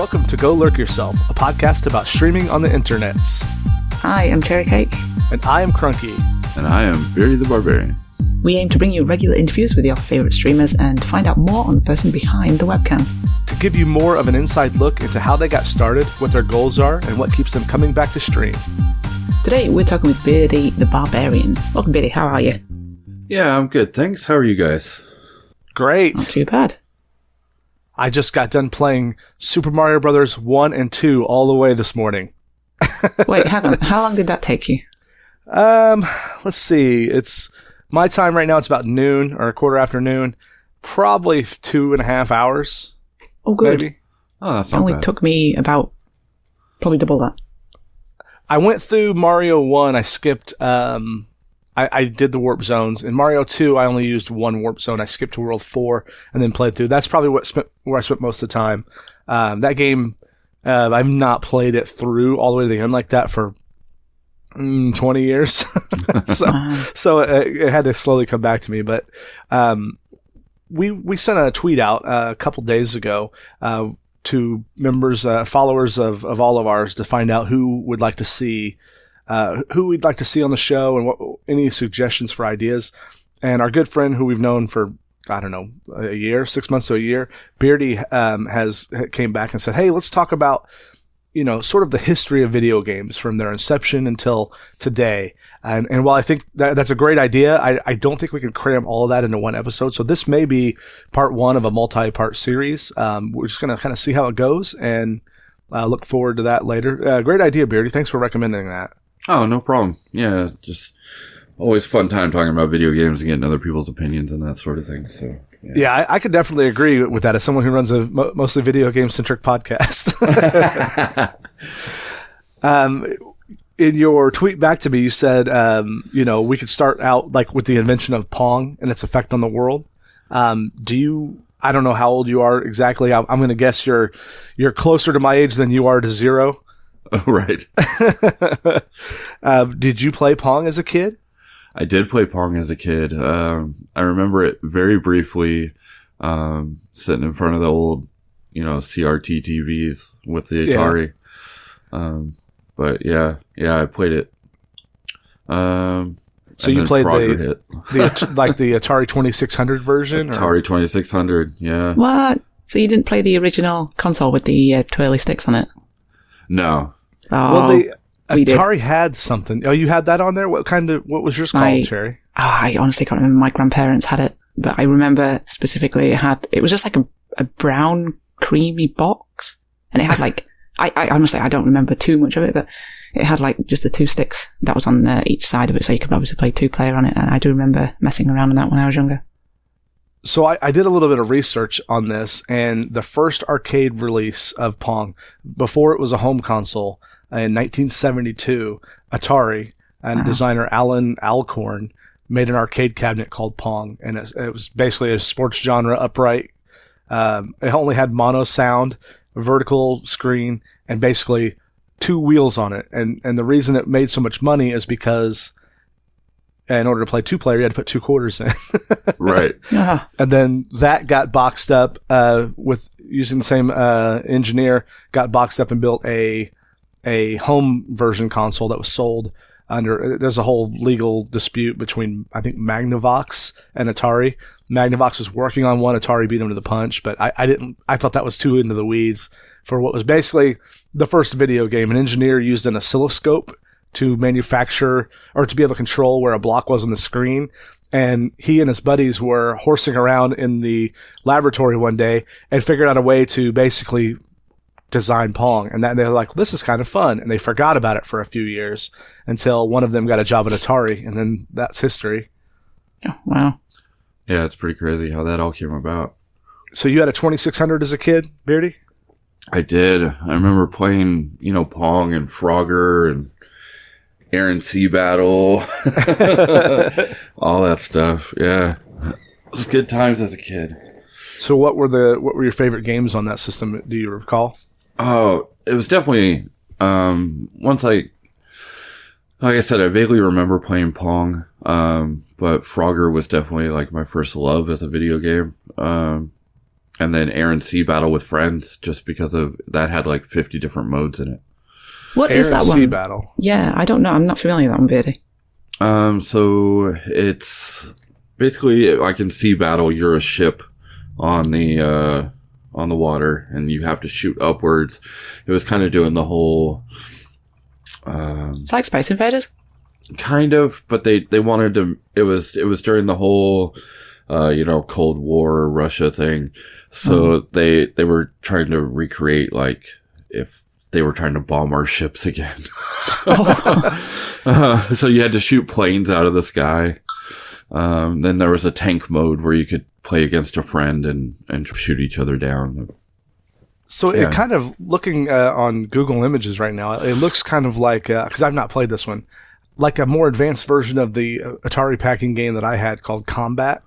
Welcome to Go Lurk Yourself, a podcast about streaming on the internets. Hi, I'm Cherry Cake. And I am Crunky. And I am BeardyTheBarbarian. We aim to bring you regular interviews with your favourite streamers and to find out more on the person behind the webcam. To give you more of an inside look into how they got started, what their goals are, and what keeps them coming back to stream. Today we're talking with Beardy the Barbarian. Welcome, Beardy. How are you? Yeah, I'm good. Thanks. How are you guys? Great. Not too bad. I just got done playing Super Mario Bros. 1 and 2 all the way this morning. Wait, hang on. How long did that take you? Let's see. It's my time right now. It's about noon or a quarter after noon. Probably 2.5 hours. Oh, good. Maybe. Oh, that's It not only bad. took me about probably double that. I went through Mario 1. I skipped, I did the warp zones. In Mario 2, I only used one warp zone. I skipped to World 4 and then played through. That's probably where I spent most of the time. That game, I've not played it through all the way to the end like that for 20 years. so it had to slowly come back to me. But we sent a tweet out a couple days ago to members, followers of all of ours to find out who would like to see who we'd like to see on the show and what any suggestions for ideas. And our good friend who we've known for, I don't know, a year, 6 months to a year, Beardy came back and said, hey, let's talk about, sort of the history of video games from their inception until today. And while I think that's a great idea, I don't think we can cram all of that into one episode. So this may be part one of a multi-part series. We're just going to kind of see how it goes and look forward to that later. Great idea, Beardy. Thanks for recommending that. Oh, no problem. Yeah, just always fun time talking about video games and getting other people's opinions and that sort of thing. So yeah, I could definitely agree with that as someone who runs a mostly video game centric podcast. In your tweet back to me, you said, we could start out like with the invention of Pong and its effect on the world. I don't know how old you are exactly. I'm going to guess you're closer to my age than you are to zero. Right. Did you play Pong as a kid? I did play Pong as a kid. I remember it very briefly, sitting in front of the old, CRT TVs with the Atari. Yeah. But yeah, I played it. So you played the Atari 2600 version? Atari 2600, yeah. What? So you didn't play the original console with the twirly sticks on it? No. Oh, well, Atari had something. Oh, you had that on there? What was yours called, Cherry? I honestly can't remember. My grandparents had it, but I remember specifically it was just like a brown, creamy box. And it had like, I honestly, I don't remember too much of it, but it had like just the two sticks that was on each side of it. So you could obviously play two-player on it. And I do remember messing around on that when I was younger. So I did a little bit of research on this, and the first arcade release of Pong, before it was a home console, in 1972, Atari and designer Alan Alcorn made an arcade cabinet called Pong, and it was basically a sports genre upright. It only had mono sound, vertical screen, and basically two wheels on it. And the reason it made so much money is because in order to play two-player, you had to put 2 quarters in. Right. Yeah. And then that got boxed up with using the same engineer, got boxed up and built a home version console that was sold under. There's a whole legal dispute between, I think, Magnavox and Atari. Magnavox was working on one. Atari beat them to the punch, but I thought that was too into the weeds for what was basically the first video game. An engineer used an oscilloscope to manufacture or to be able to control where a block was on the screen. And he and his buddies were horsing around in the laboratory one day and figured out a way to basically design Pong. And they're like, this is kind of fun. And they forgot about it for a few years until one of them got a job at Atari. And then that's history. Oh, wow. Yeah, it's pretty crazy how that all came about. So you had a 2600 as a kid, Beardy? I did. I remember playing, Pong and Frogger and Air and Sea Battle, all that stuff. Yeah, it was good times as a kid. So what were your favorite games on that system? Do you recall? Oh, it was definitely once like I said, I vaguely remember playing Pong, but Frogger was definitely like my first love as a video game. and then Air and Sea Battle with friends, just because of that had like 50 different modes in it. What is that one? Sea Battle. Yeah, I don't know. I'm not familiar with that one, Beardy. So it's basically like in Sea Battle, you're a ship on the water, and you have to shoot upwards. It was kind of doing the whole. It's like Space Invaders. Kind of, but they wanted to. It was during the whole, Cold War Russia thing. So they were trying to recreate like if they were trying to bomb our ships again. So you had to shoot planes out of the sky. Then there was a tank mode where you could play against a friend and shoot each other down. So it kind of, looking on Google Images right now, it looks kind of like, because I've not played this one, like a more advanced version of the Atari packing game that I had called Combat.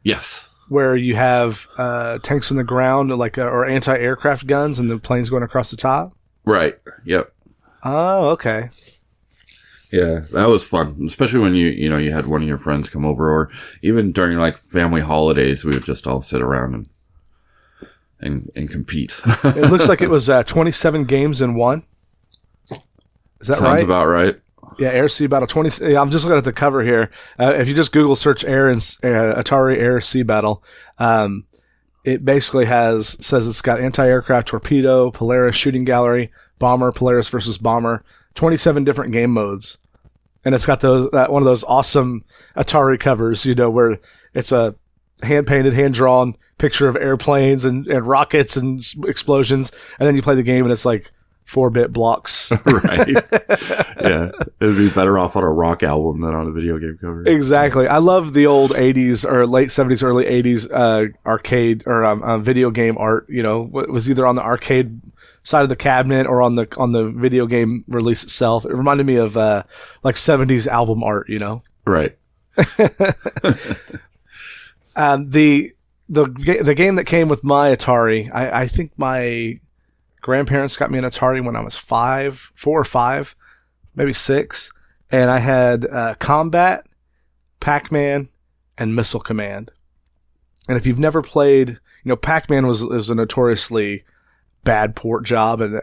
Yes. Where you have tanks on the ground, or anti-aircraft guns, and the planes going across the top. Right. Yep. Oh, okay. Yeah, that was fun, especially when you had one of your friends come over, or even during like family holidays, we would just all sit around and compete. It looks like it was 27 games in one. Is that right? Sounds about right. Yeah, Air Sea Battle 20. I'm just looking at the cover here. If you just Google search Air and Atari Air Sea Battle, it basically says it's got anti-aircraft torpedo, Polaris shooting gallery, bomber, Polaris versus bomber, 27 different game modes, and it's got one of those awesome Atari covers, where it's a hand-painted, hand-drawn picture of airplanes and rockets and explosions, and then you play the game and it's like 4-bit blocks. Right. Yeah. It would be better off on a rock album than on a video game cover. Exactly. I love the old 80s or late 70s, early 80s arcade or video game art. It was either on the arcade side of the cabinet or on the video game release itself. It reminded me of like 70s album art, Right. The game that came with my Atari, I think my grandparents got me an Atari when I was 4 or 5, maybe 6, and I had Combat, Pac-Man, and Missile Command. And if you've never played, Pac-Man was a notoriously bad port job, and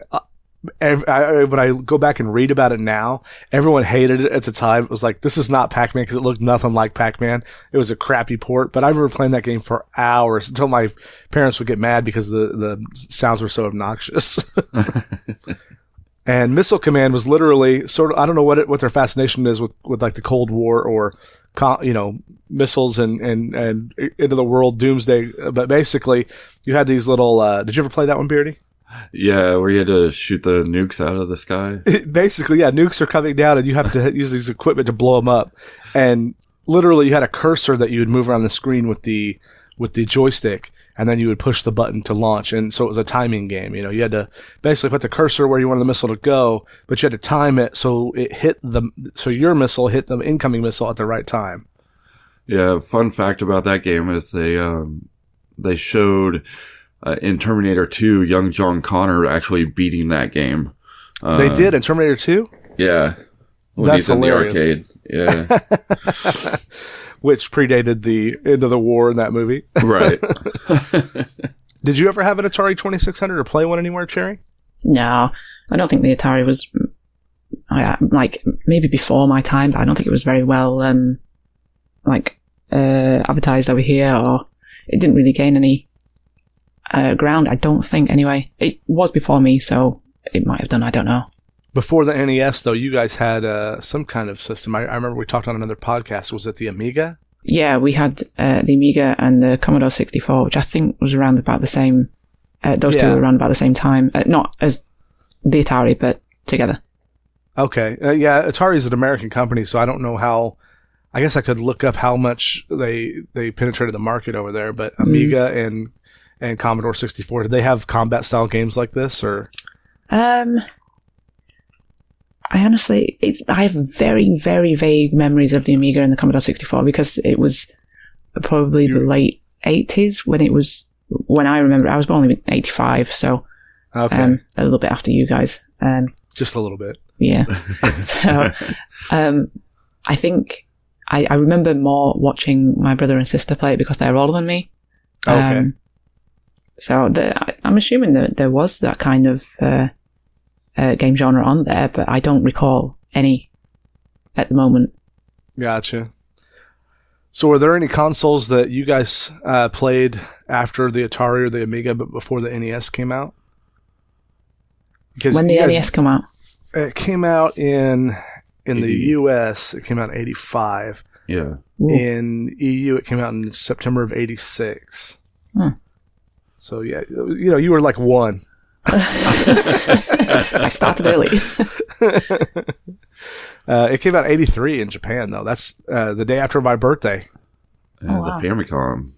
when I go back and read about it now, everyone hated it at the time. It was like, this is not Pac-Man because it looked nothing like Pac-Man. It was a crappy port, but I remember playing that game for hours until my parents would get mad because the sounds were so obnoxious. And Missile Command was literally sort of, I don't know what their fascination is with like the Cold War or, missiles and into the world doomsday. But basically you had these little, did you ever play that one, Beardy? Yeah, where you had to shoot the nukes out of the sky. Basically, yeah, nukes are coming down and you have to use these equipment to blow them up. And literally you had a cursor that you would move around the screen with the joystick, and then you would push the button to launch. And so it was a timing game. You had to basically put the cursor where you wanted the missile to go, but you had to time it so your missile hit the incoming missile at the right time. Yeah, fun fact about that game is they showed in Terminator 2, young John Connor actually beating that game. They did in Terminator 2? Yeah. When That's he's in hilarious. the arcade. Yeah. Which predated the end of the war in that movie. Right. Did you ever have an Atari 2600 or play one anywhere, Cherry? No, I don't think the Atari was, maybe before my time, but I don't think it was very well, advertised over here, or it didn't really gain any ground, I don't think, anyway. It was before me, so it might have done, I don't know. Before the NES, though, you guys had some kind of system. I remember we talked on another podcast. Was it the Amiga? Yeah, we had the Amiga and the Commodore 64, which I think was around about the same, those two were around about the same time. Not as the Atari, but together. Okay. Yeah, Atari is an American company, so I don't know how. I guess I could look up how much they penetrated the market over there, but Amiga and Commodore 64, did they have combat-style games like this, or? I honestly, I have very, very vague memories of the Amiga and the Commodore 64 because it was probably the late 80s when I remember. I was born in 85, so a little bit after you guys. Just a little bit. Yeah. So, I think I remember more watching my brother and sister play it because they're older than me. So I'm assuming that there was that kind of game genre on there, but I don't recall any at the moment. Gotcha. So were there any consoles that you guys played after the Atari or the Amiga, but before the NES came out? Because when the NES came out? It came out in the US, it came out in 85. Yeah. Ooh. In EU, it came out in September of 86. So yeah, you were like 1. I started early. It came out in 83 in Japan, though. That's the day after my birthday. Yeah, wow. The Famicom.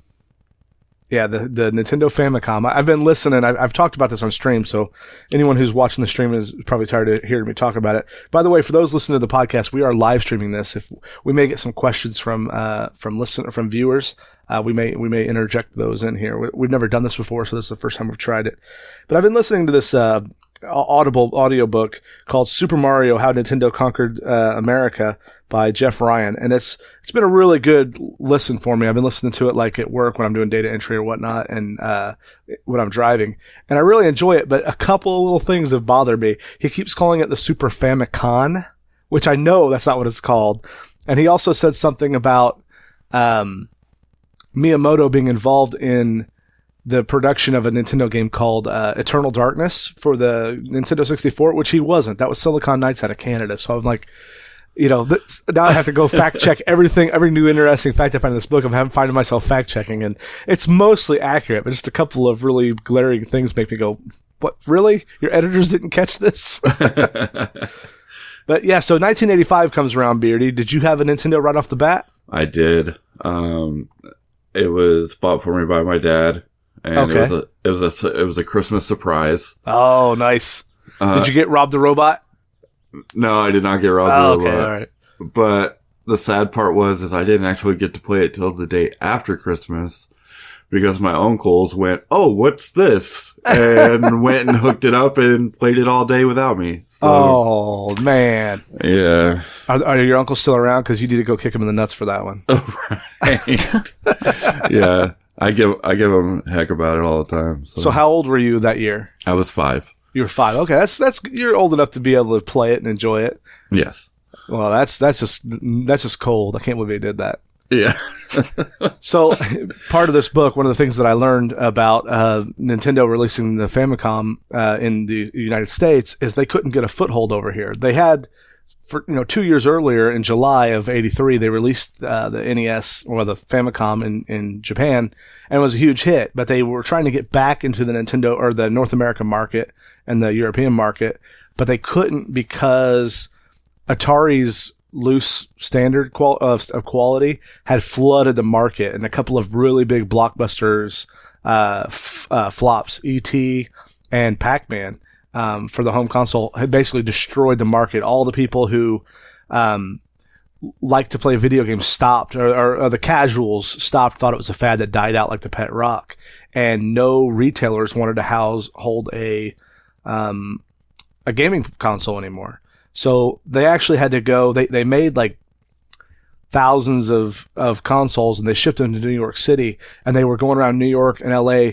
Yeah, the Nintendo Famicom. I've been listening. I've talked about this on stream, so anyone who's watching the stream is probably tired of hearing me talk about it. By the way, for those listening to the podcast, we are live streaming this. If we may get some questions from viewers, we may interject those in here. We've never done this before, so this is the first time we've tried it. But I've been listening to this Audible audiobook called Super Mario: How Nintendo Conquered America by Jeff Ryan, and it's been a really good listen for me. I've been listening to it like at work when I'm doing data entry or whatnot, and when I'm driving, and I really enjoy it. But a couple of little things have bothered me. He keeps calling it the Super Famicom, which I know that's not what it's called, and he also said something about Miyamoto being involved in the production of a Nintendo game called Eternal Darkness for the Nintendo 64, which he wasn't. That was Silicon Knights out of Canada. So I'm like, now I have to go fact check everything, every new interesting fact I find in this book. I'm finding myself fact checking, and it's mostly accurate, but just a couple of really glaring things make me go, what, really? Your editors didn't catch this? But yeah, so 1985 comes around, Beardy. Did you have a Nintendo right off the bat? I did. It was bought for me by my dad. And okay. it was a Christmas surprise. Oh, nice. Did you get Rob the Robot? No, I did not get Rob the Robot. Okay, all right. But the sad part was I didn't actually get to play it till the day after Christmas because my uncles went, "Oh, what's this?" and went and hooked it up and played it all day without me. So, oh man. Yeah. Are your uncles still around? Because you need to go kick him in the nuts for that one. Right. Yeah. I give them heck about it all the time. So how old were you that year? I was 5. You were 5. Okay, that's you're old enough to be able to play it and enjoy it. Yes. Well, that's just cold. I can't believe they did that. Yeah. So, part of this book, one of the things that I learned about Nintendo releasing the Famicom in the United States is they couldn't get a foothold over here. They had, for 2 years earlier, in July of '83, they released the NES or the Famicom in Japan, and it was a huge hit. But they were trying to get back into the Nintendo or the North American market and the European market, but they couldn't because Atari's loose standard of quality had flooded the market, and a couple of really big blockbusters flops, E.T. and Pac-Man for the home console had basically destroyed the market. All the people who like to play video games stopped, or the casuals stopped, thought it was a fad that died out like the pet rock, and no retailers wanted to hold a gaming console anymore. So they actually had to go, they made like thousands of consoles, and they shipped them to New York City, and they were going around New York and LA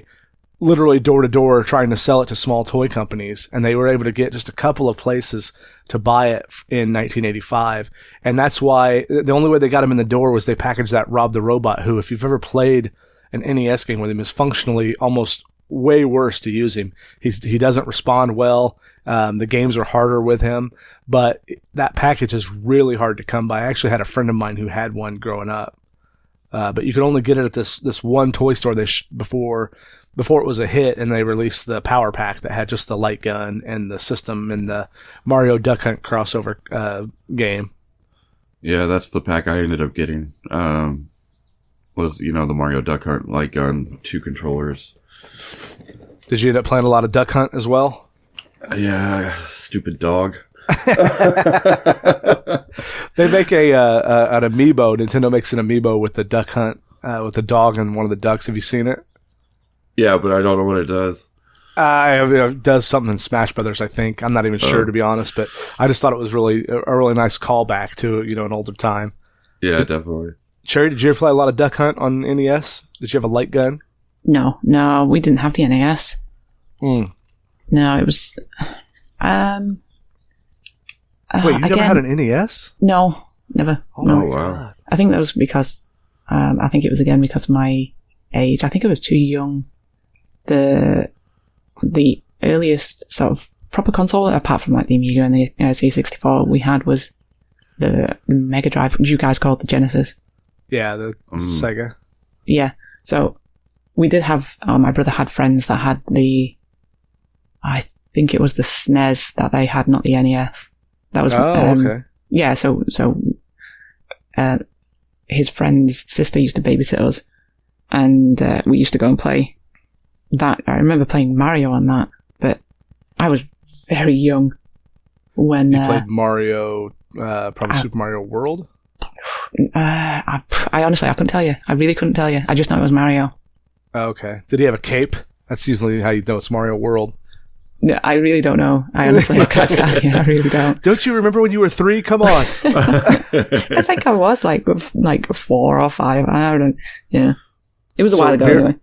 literally door to door trying to sell it to small toy companies, and they were able to get just a couple of places to buy it in 1985. And that's why the only way they got him in the door was they packaged that Rob the Robot, who, if you've ever played an NES game with him, is functionally almost way worse to use him. He doesn't respond well. The games are harder with him, but that package is really hard to come by. I actually had a friend of mine who had one growing up, but you could only get it at this one toy store before it was a hit, and they released the Power Pack that had just the light gun and the system and the Mario Duck Hunt crossover game. Yeah, that's the pack I ended up getting. Was the Mario Duck Hunt light gun, 2 controllers. Did you end up playing a lot of Duck Hunt as well? Yeah, stupid dog. They make an amiibo. Nintendo makes an amiibo with the Duck Hunt, with the dog and one of the ducks. Have you seen it? Yeah, but I don't know what it does. It does something in Smash Brothers, I think. I'm not even sure, to be honest, but I just thought it was a really nice callback to an older time. Yeah, definitely. Cherry, did you ever play a lot of Duck Hunt on NES? Did you have a light gun? No, we didn't have the NES. No, it was... Wait, you never had an NES? No, never. Oh, no. my God. I think that was because... I think it was, again, because of my age. I think I was too young. The earliest sort of proper console, apart from like the Amiga and the C64 we had, was the Mega Drive, which you guys called the Genesis. Yeah, the Sega. Yeah. So we did have, my brother had friends that had I think it was the SNES that they had, not the NES. That was, okay. Yeah, so his friend's sister used to babysit us, and we used to go and play that. I remember playing Mario on that, but I was very young when... You played Mario, probably Super Mario World? I honestly, I couldn't tell you. I really couldn't tell you. I just know it was Mario. Okay. Did he have a cape? That's usually how you know it's Mario World. No, I really don't know. I honestly can't tell you. I really don't. Don't you remember when you were 3? Come on. I think I was like 4 or 5. I don't know. Yeah. It was a while ago anyway.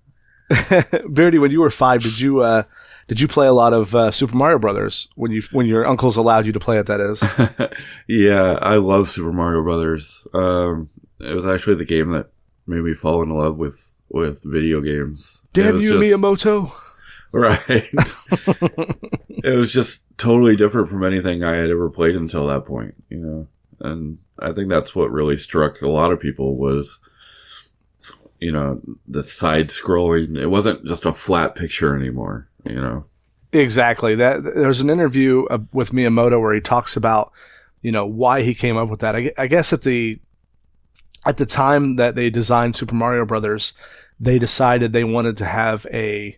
Beardy, when you were 5, did you play a lot of Super Mario Brothers when your uncles allowed you to play it, that is? Yeah, I love Super Mario Brothers. It was actually the game that made me fall in love with video games. Damn you, Miyamoto. Right. It was just totally different from anything I had ever played until that point, you know. And I think that's what really struck a lot of people was, you know, the side scrolling. It wasn't just a flat picture anymore, you know. Exactly. There's an interview with Miyamoto where he talks about, you know, why he came up with that. I guess at the time that they designed Super Mario Brothers, they decided they wanted to have a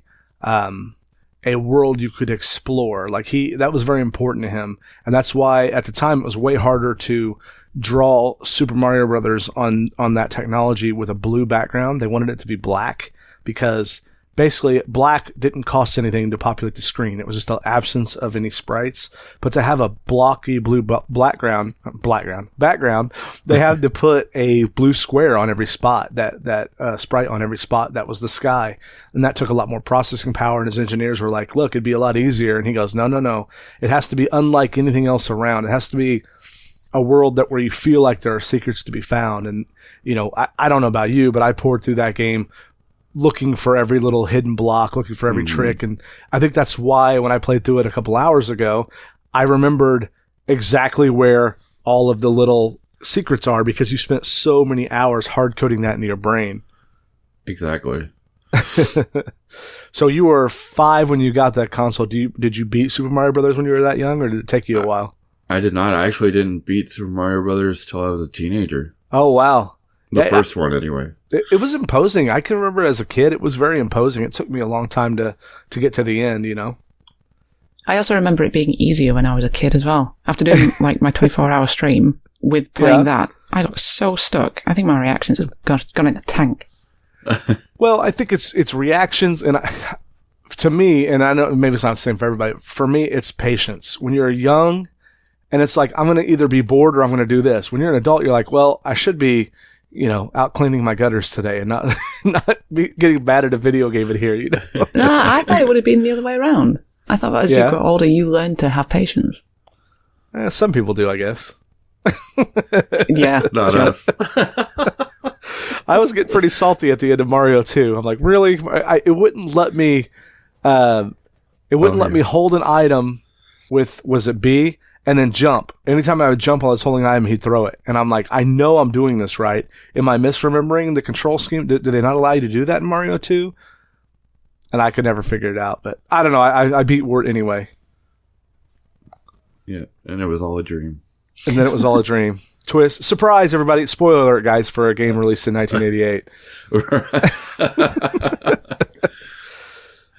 world you could explore. Like that was very important to him. And that's why at the time it was way harder to draw Super Mario Brothers on that technology with a blue background. They wanted it to be black because basically black didn't cost anything to populate the screen. It was just the absence of any sprites. But to have a blocky blue background, they had to put a blue square on every spot, that sprite on every spot that was the sky. And that took a lot more processing power, and his engineers were like, look, it'd be a lot easier. And he goes, no. It has to be unlike anything else around. It has to be a world where you feel like there are secrets to be found. And, you know, I don't know about you, but I poured through that game looking for every little hidden block, looking for every trick. And I think that's why when I played through it a couple hours ago, I remembered exactly where all of the little secrets are because you spent so many hours hard coding that into your brain. Exactly. So you were 5 when you got that console. Did you beat Super Mario Brothers when you were that young, or did it take you a while? I did not. I actually didn't beat Super Mario Brothers till I was a teenager. Oh, wow. The first one, anyway. It was imposing. I can remember as a kid, it was very imposing. It took me a long time to get to the end, you know? I also remember it being easier when I was a kid as well. After doing like my 24-hour stream with playing that, I got so stuck. I think my reactions have gone in the tank. Well, I think it's reactions, and to me, and I know maybe it's not the same for everybody, for me, it's patience. When you're young, and it's like, I'm going to either be bored or I'm going to do this. When you're an adult, you're like, well, I should be, you know, out cleaning my gutters today and not getting bad at a video game in here, you know? No, I thought it would have been the other way around. I thought as you got older, you learned to have patience. Some people do, I guess. Yeah. Not us. I was getting pretty salty at the end of Mario 2. I'm like, really? It wouldn't let me, let me hold an item with, was it B? And then jump. Anytime I would jump while I was holding an item, he'd throw it. And I'm like, I know I'm doing this right. Am I misremembering the control scheme? Do they not allow you to do that in Mario 2? And I could never figure it out. But I don't know. I beat Wart anyway. Yeah, and it was all a dream. And then it was all a dream. Twist. Surprise, everybody. Spoiler alert, guys, for a game released in 1988.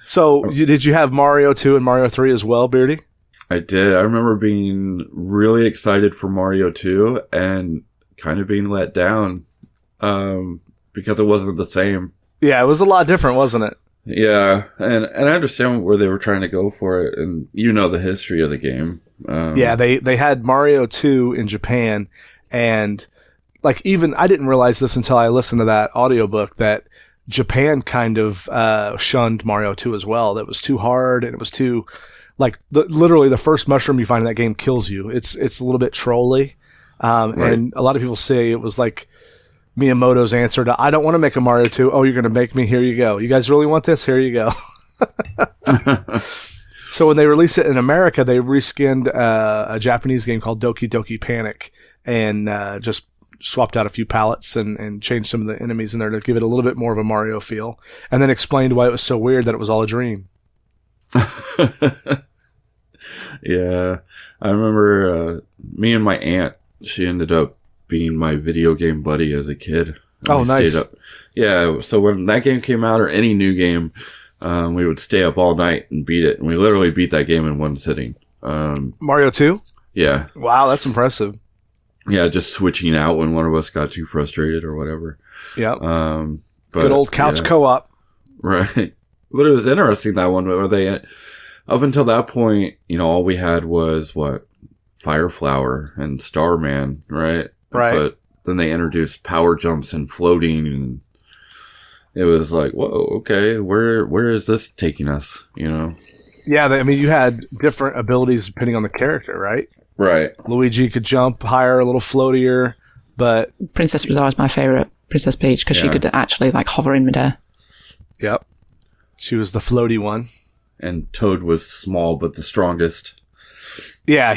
So, did you have Mario 2 and Mario 3 as well, Beardy? I did. I remember being really excited for Mario 2 and kind of being let down because it wasn't the same. Yeah, it was a lot different, wasn't it? Yeah, and I understand where they were trying to go for it, and you know the history of the game. Yeah, they had Mario 2 in Japan, and like even I didn't realize this until I listened to that audiobook that Japan kind of shunned Mario 2 as well. That was too hard, and it was too like literally the first mushroom you find in that game kills you. It's a little bit trolly, and a lot of people say it was like Miyamoto's answer to "I don't want to make a Mario 2. Oh, you're going to make me? Here you go. You guys really want this? Here you go." So when they released it in America, they reskinned a Japanese game called Doki Doki Panic and just swapped out a few palettes and changed some of the enemies in there to give it a little bit more of a Mario feel, and then explained why it was so weird that it was all a dream. Yeah, I remember me and my aunt, she ended up being my video game buddy as a kid. Oh, nice. Stayed up. Yeah, so when that game came out, or any new game, we would stay up all night and beat it, and we literally beat that game in one sitting. Mario 2? Yeah. Wow, that's impressive. Yeah, just switching out when one of us got too frustrated or whatever. Yep. Good old couch co-op. Right. But it was interesting, that one, where they, up until that point, all we had was, Fireflower and Starman, right? Right. But then they introduced power jumps and floating, and it was like, whoa, okay, where is this taking us, Yeah, you had different abilities depending on the character, right? Right. Luigi could jump higher, a little floatier, but... Princess was always my favorite, Princess Peach, because she could actually, hover in midair. Yep. She was the floaty one. And Toad was small, but the strongest. Yeah,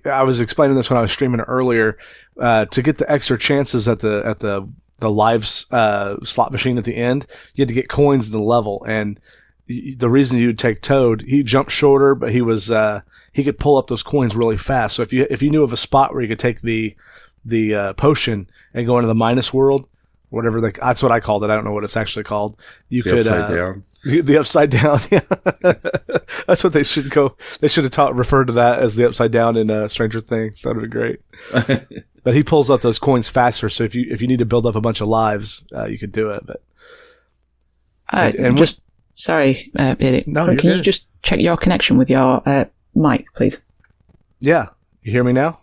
I was explaining this when I was streaming it earlier. To get the extra chances at the live slot machine at the end, you had to get coins in the level, and the reason you'd take Toad, he jumped shorter, but he could pull up those coins really fast. So if you knew of a spot where you could take the potion and go into the minus world, whatever that's what I called it. I don't know what it's actually called. You could upside down. The upside down. Yeah. That's what they should go. They should have referred to that as the upside down in Stranger Things. That would be great. But he pulls up those coins faster. So if you need to build up a bunch of lives, you could do it. But sorry, Beardy. No, can you just check your connection with your mic, please? Yeah, you hear me now?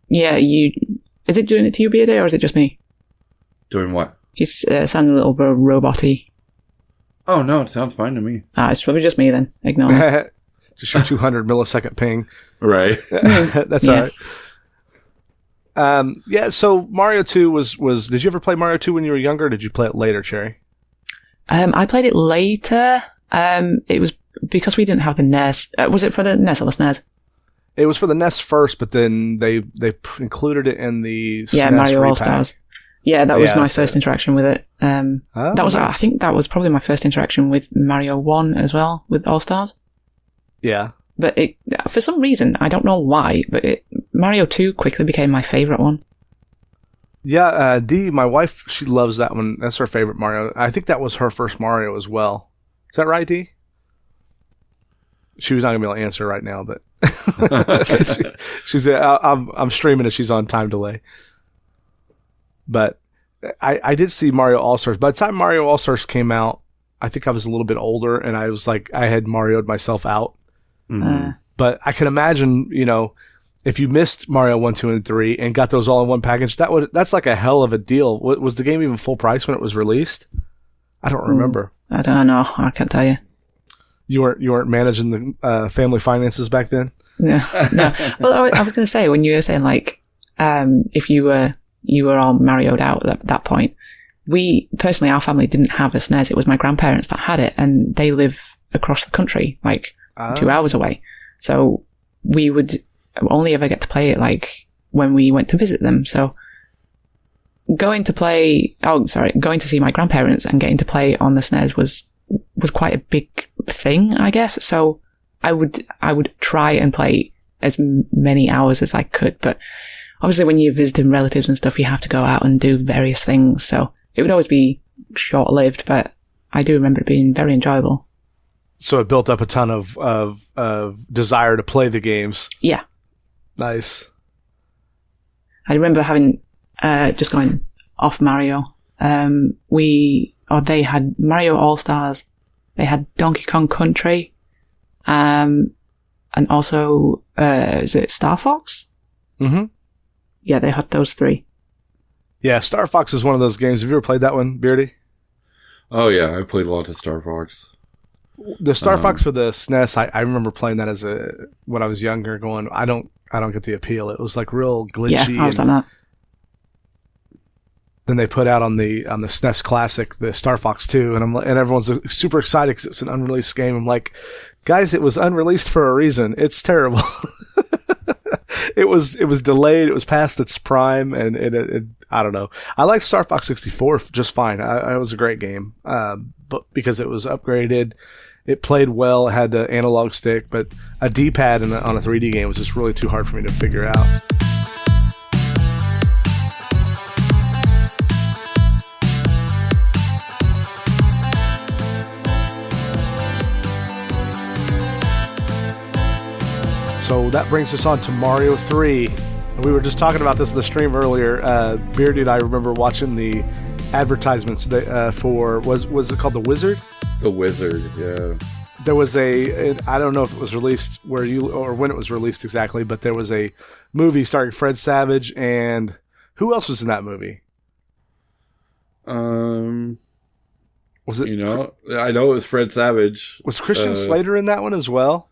Yeah, is it doing it to you, Beardy, or is it just me? Doing what? He's sounding a little bit robot-y. Oh, no, it sounds fine to me. It's probably just me then. Ignore it. Just your 200 millisecond ping. Right. That's all right. Yeah, so Mario 2 was... Did you ever play Mario 2 when you were younger, or did you play it later, Cherry? I played it later. It was because we didn't have the NES. Was it for the NES or the SNES? It was for the NES first, but then they included it in the SNES Mario repack. All-Stars. Yeah, that was my first interaction with it. Nice. I think that was probably my first interaction with Mario 1 as well, with All-Stars. Yeah. But for some reason, I don't know why, but Mario 2 quickly became my favorite one. Yeah, Dee, my wife, she loves that one. That's her favorite Mario. I think that was her first Mario as well. Is that right, Dee? She was not going to be able to answer right now, but she's I'm streaming it. She's on time delay. But I did see Mario All-Stars. By the time Mario All-Stars came out, I think I was a little bit older, and I was like, I had Mario'd myself out. Mm-hmm. But I can imagine, if you missed Mario 1, 2, and 3 and got those all in one package, that's like a hell of a deal. Was the game even full price when it was released? I don't remember. I don't know. I can't tell you. You weren't managing the family finances back then? No. Well, I was going to say, when you were saying if you were all Mario'd out at that point, personally, our family didn't have a SNES. It was my grandparents that had it, and they live across the country, 2 hours away. So we would only ever get to play it when we went to visit them. So going to see my grandparents and getting to play on the SNES was quite a big thing, I guess. So I would try and play as many hours as I could, but obviously when you're visiting relatives and stuff, you have to go out and do various things. So it would always be short-lived, but I do remember it being very enjoyable. So it built up a ton of desire to play the games. Yeah. Nice. I remember having, just going off Mario, they had Mario All-Stars, they had Donkey Kong Country, and also, is it Star Fox? Mm-hmm. Yeah, they had those 3. Yeah, Star Fox is one of those games. Have you ever played that one, Beardy? Oh yeah, I played lots of Star Fox. The Star Fox for the SNES, I remember playing that when I was younger, going, I don't get the appeal. It was like real glitchy. Yeah, I was like that. Then they put out on the SNES Classic the Star Fox 2, and everyone's super excited because it's an unreleased game. I'm like, guys, it was unreleased for a reason. It's terrible. It was delayed. It was past its prime, and it I don't know. I liked Star Fox 64 just fine. It was a great game, but because it was upgraded, it played well. It had the analog stick, but a D-pad on a 3D game was just really too hard for me to figure out. So that brings us on to Mario 3. We were just talking about this in the stream earlier. Beardy and I remember watching the advertisements for, was it called The Wizard? The Wizard, yeah. There was I don't know if it was released or when it was released exactly, but there was a movie starring Fred Savage, and who else was in that movie? Was it? I know it was Fred Savage. Was Christian Slater in that one as well?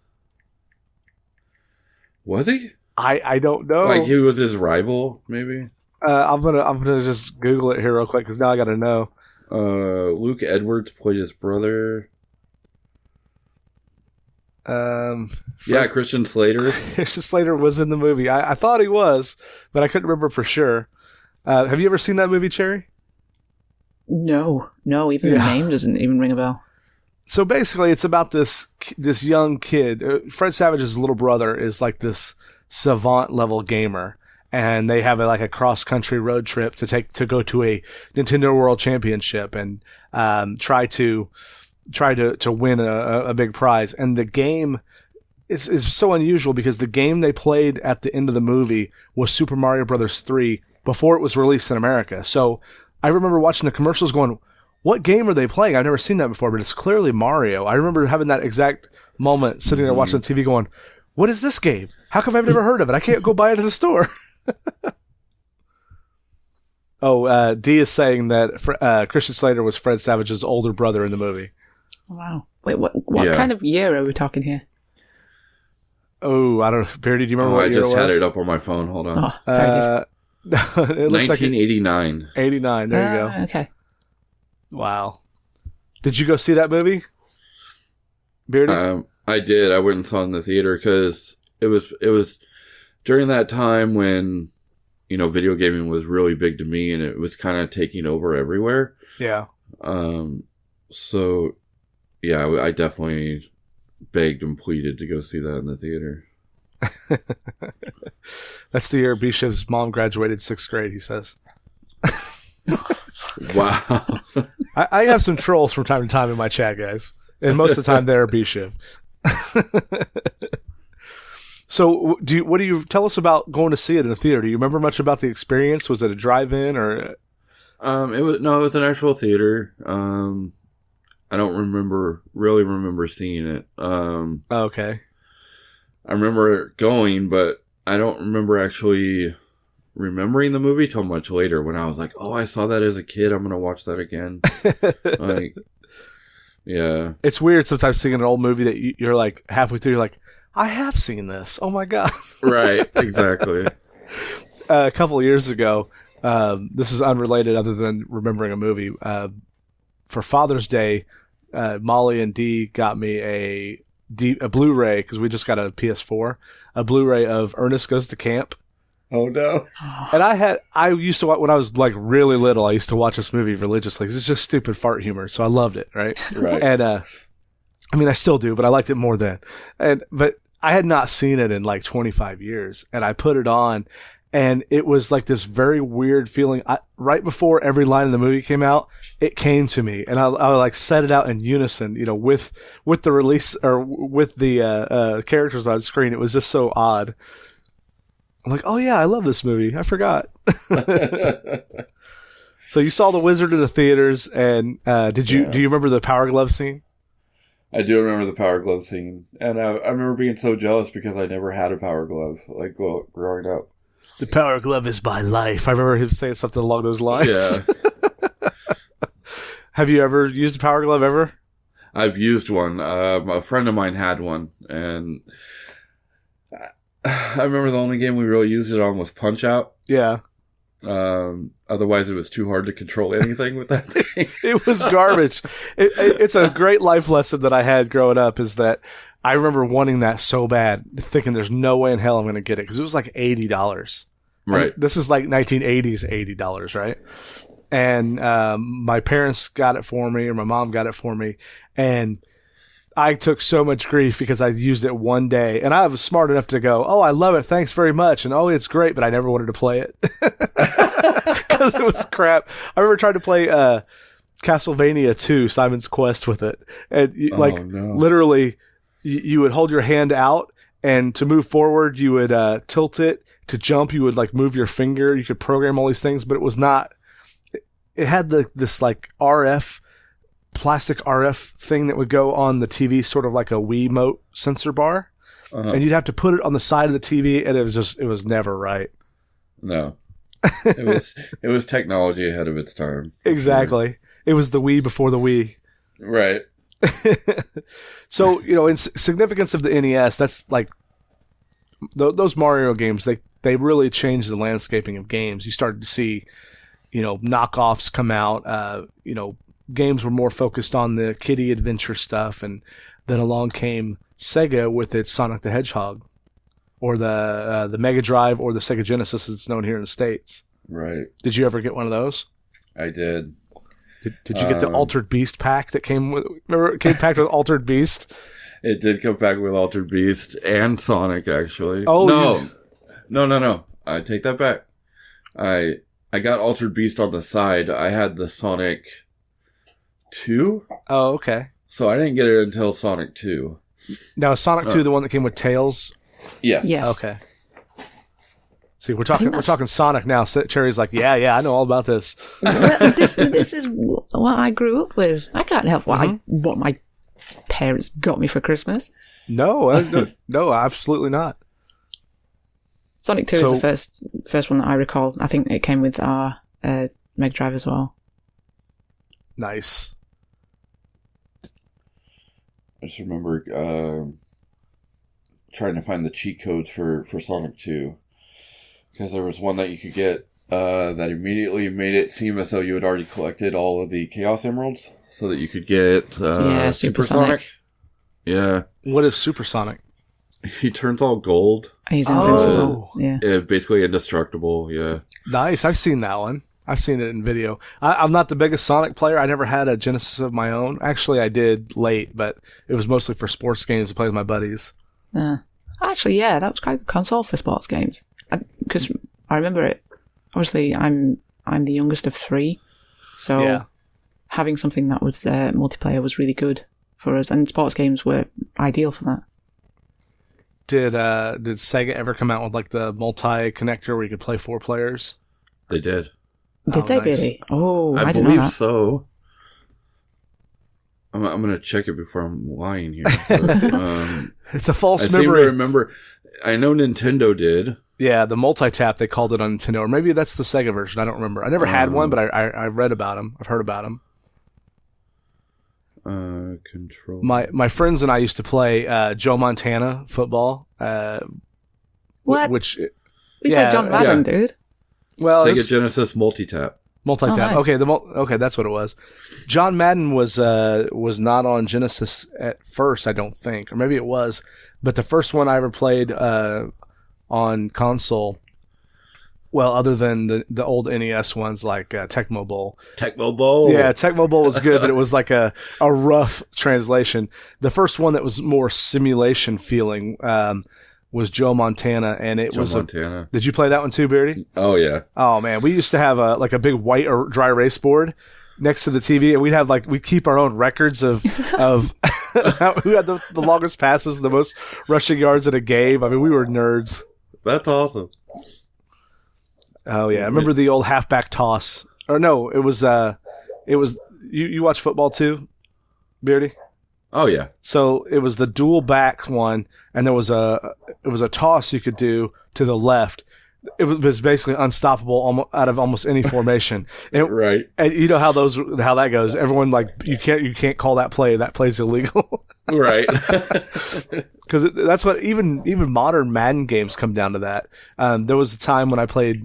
Was he? I don't know. Like he was his rival, maybe. I'm gonna just Google it here real quick because now I gotta know. Luke Edwards played his brother. Christian Slater. Christian Slater was in the movie. I thought he was, but I couldn't remember for sure. Have you ever seen that movie, Cherry? No. Even the name doesn't even ring a bell. So basically, it's about this young kid. Fred Savage's little brother is like this savant level gamer, and they have a cross country road trip to go to a Nintendo World Championship and try to win a big prize. And the game is so unusual because the game they played at the end of the movie was Super Mario Bros. 3 before it was released in America. So I remember watching the commercials going, what game are they playing? I've never seen that before, but it's clearly Mario. I remember having that exact moment sitting there watching the TV going, what is this game? How come I've never heard of it? I can't go buy it at the store. D is saying that Christian Slater was Fred Savage's older brother in the movie. Wow. Wait, what kind of year are we talking here? Oh, I don't know. Beardy, do you remember what year it was? I just had it up on my phone. Hold on. Oh, sorry. It looks 1989. 89, there you go. Okay. Wow. Did you go see that movie, Beardy? I did. I went and saw it in the theater because it was during that time when, video gaming was really big to me and it was kind of taking over everywhere. Yeah. So, yeah, I definitely begged and pleaded to go see that in the theater. That's the year Bishop's mom graduated 6th grade, he says. Wow. I have some trolls from time to time in my chat, guys. And most of the time they're Bishop. So, what do you tell us about going to see it in the theater? Do you remember much about the experience? Was it a drive-in or? It was an actual theater. I don't really remember seeing it. Okay. I remember going, but I don't remember actually remembering the movie till much later when I was like, oh, I saw that as a kid. I'm going to watch that again. Yeah. It's weird sometimes seeing an old movie that you're like halfway through, you're like, I have seen this. Oh my God. Right. Exactly. A couple of years ago, this is unrelated other than remembering a movie. For Father's Day, Molly and Dee got me a Blu-ray because we just got a PS4, a Blu-ray of Ernest Goes to Camp. Oh no! And I used to watch when I was like really little. I used to watch this movie religiously because it's just stupid fart humor. So I loved it, right? Right. And I mean, I still do, but I liked it more then. But I had not seen it in like 25 years, and I put it on, and it was like this very weird feeling. Right before every line of the movie came out, it came to me, and I like set it out in unison, with the release or with the characters on screen. It was just so odd. I'm like, oh yeah, I love this movie. I forgot. So you saw The Wizard in the theaters, and do you remember the Power Glove scene? I do remember the Power Glove scene, and I remember being so jealous because I never had a Power Glove like growing up. The Power Glove is my life. I remember him saying something along those lines. Yeah. Have you ever used a Power Glove ever? I've used one. A friend of mine had one, and I remember the only game we really used it on was Punch Out. Yeah. Otherwise, it was too hard to control anything with that thing. It was garbage. It's a great life lesson that I had growing up is that I remember wanting that so bad, thinking there's no way in hell I'm going to get it because it was like $80. Right. And this is like 1980s $80, right? And my parents got it for me, or my mom got it for me, and I took so much grief because I used it one day, and I was smart enough to go, "Oh, I love it, thanks very much," and "Oh, it's great," but I never wanted to play it because it was crap. I remember trying to play Castlevania 2, Simon's Quest, with it, and literally, you would hold your hand out, and to move forward, you would tilt it. To jump, you would like move your finger. You could program all these things, but it was not. It had this like plastic RF thing that would go on the TV, sort of like a Wiimote sensor bar, and you'd have to put it on the side of the TV, and it was never right. No, it was technology ahead of its time. Exactly, sure. It was the Wii before the Wii. Right. So in significance of the NES, that's like those Mario games. They really changed the landscaping of games. You started to see, knockoffs come out. Games were more focused on the kiddie adventure stuff, and then along came Sega with its Sonic the Hedgehog, or the Mega Drive, or the Sega Genesis as it's known here in the States. Right. Did you ever get one of those? I did. Did you get the Altered Beast pack that came with? Remember, it came packed with Altered Beast. It did come back with Altered Beast and Sonic, actually. Oh no! I take that back. I got Altered Beast on the side. I had the Sonic 2. Oh, okay. So I didn't get it until Sonic 2. Now, is Sonic 2 the one that came with Tails? Yes. Okay. See, we're talking Sonic now. Cherry's like, yeah, I know all about this. Well, this is what I grew up with. I can't help what my parents got me for Christmas. No, absolutely not. Sonic 2 is the first one that I recall. I think it came with our Mega Drive as well. Nice. I just remember trying to find the cheat codes for Sonic 2. Because there was one that you could get that immediately made it seem as though you had already collected all of the Chaos Emeralds. So that you could get Supersonic. Yeah. What is Supersonic? He turns all gold. He's invincible. Yeah. Basically indestructible, yeah. Nice. I've seen that one. I've seen it in video. I'm not the biggest Sonic player. I never had a Genesis of my own. Actually, I did late, but it was mostly for sports games to play with my buddies. Actually, yeah, that was quite a console for sports games. Because I remember it. Obviously, I'm the youngest of 3, so having something that was multiplayer was really good for us, and sports games were ideal for that. Did Sega ever come out with like the multi-connector where you could play 4 players? They did. Did they nice. Really? Oh, I didn't know believe that. So. I'm going to check it before I'm lying here. But, it's a false memory. I memory. seem to remember. I know Nintendo did. Yeah, the multi-tap, they called it on Nintendo. Or maybe that's the Sega version. I don't remember. I never had one, but I read about them. I've heard about them. Control. My friends and I used to play Joe Montana football. What? Which we played John Madden, dude. Well, Sega Genesis multi-tap. Multi-tap. Oh, nice. Okay, that's what it was. John Madden was not on Genesis at first, I don't think, or maybe it was. But the first one I ever played on console, well, other than the old NES ones like Tecmo Bowl. Tecmo Bowl. Yeah, Tecmo Bowl was good, but it was like a rough translation. The first one that was more simulation feeling was Joe Montana, and it was Montana. Did you play that one too, Beardy? Oh yeah. Oh man, we used to have a big white or dry erase board next to the TV, and we'd keep our own records of who had the longest passes, the most rushing yards in a game. I mean, we were nerds. That's awesome. Oh yeah, I remember the old halfback toss. Or no, it was you watch football too, Beardy? Oh yeah. So it was the dual back one, and there was a toss you could do to the left, it was basically unstoppable out of almost any formation. Right. And you know how that goes. Everyone like you can't call that play. That play's illegal. Right. Because that's what even modern Madden games come down to that. There was a time when I played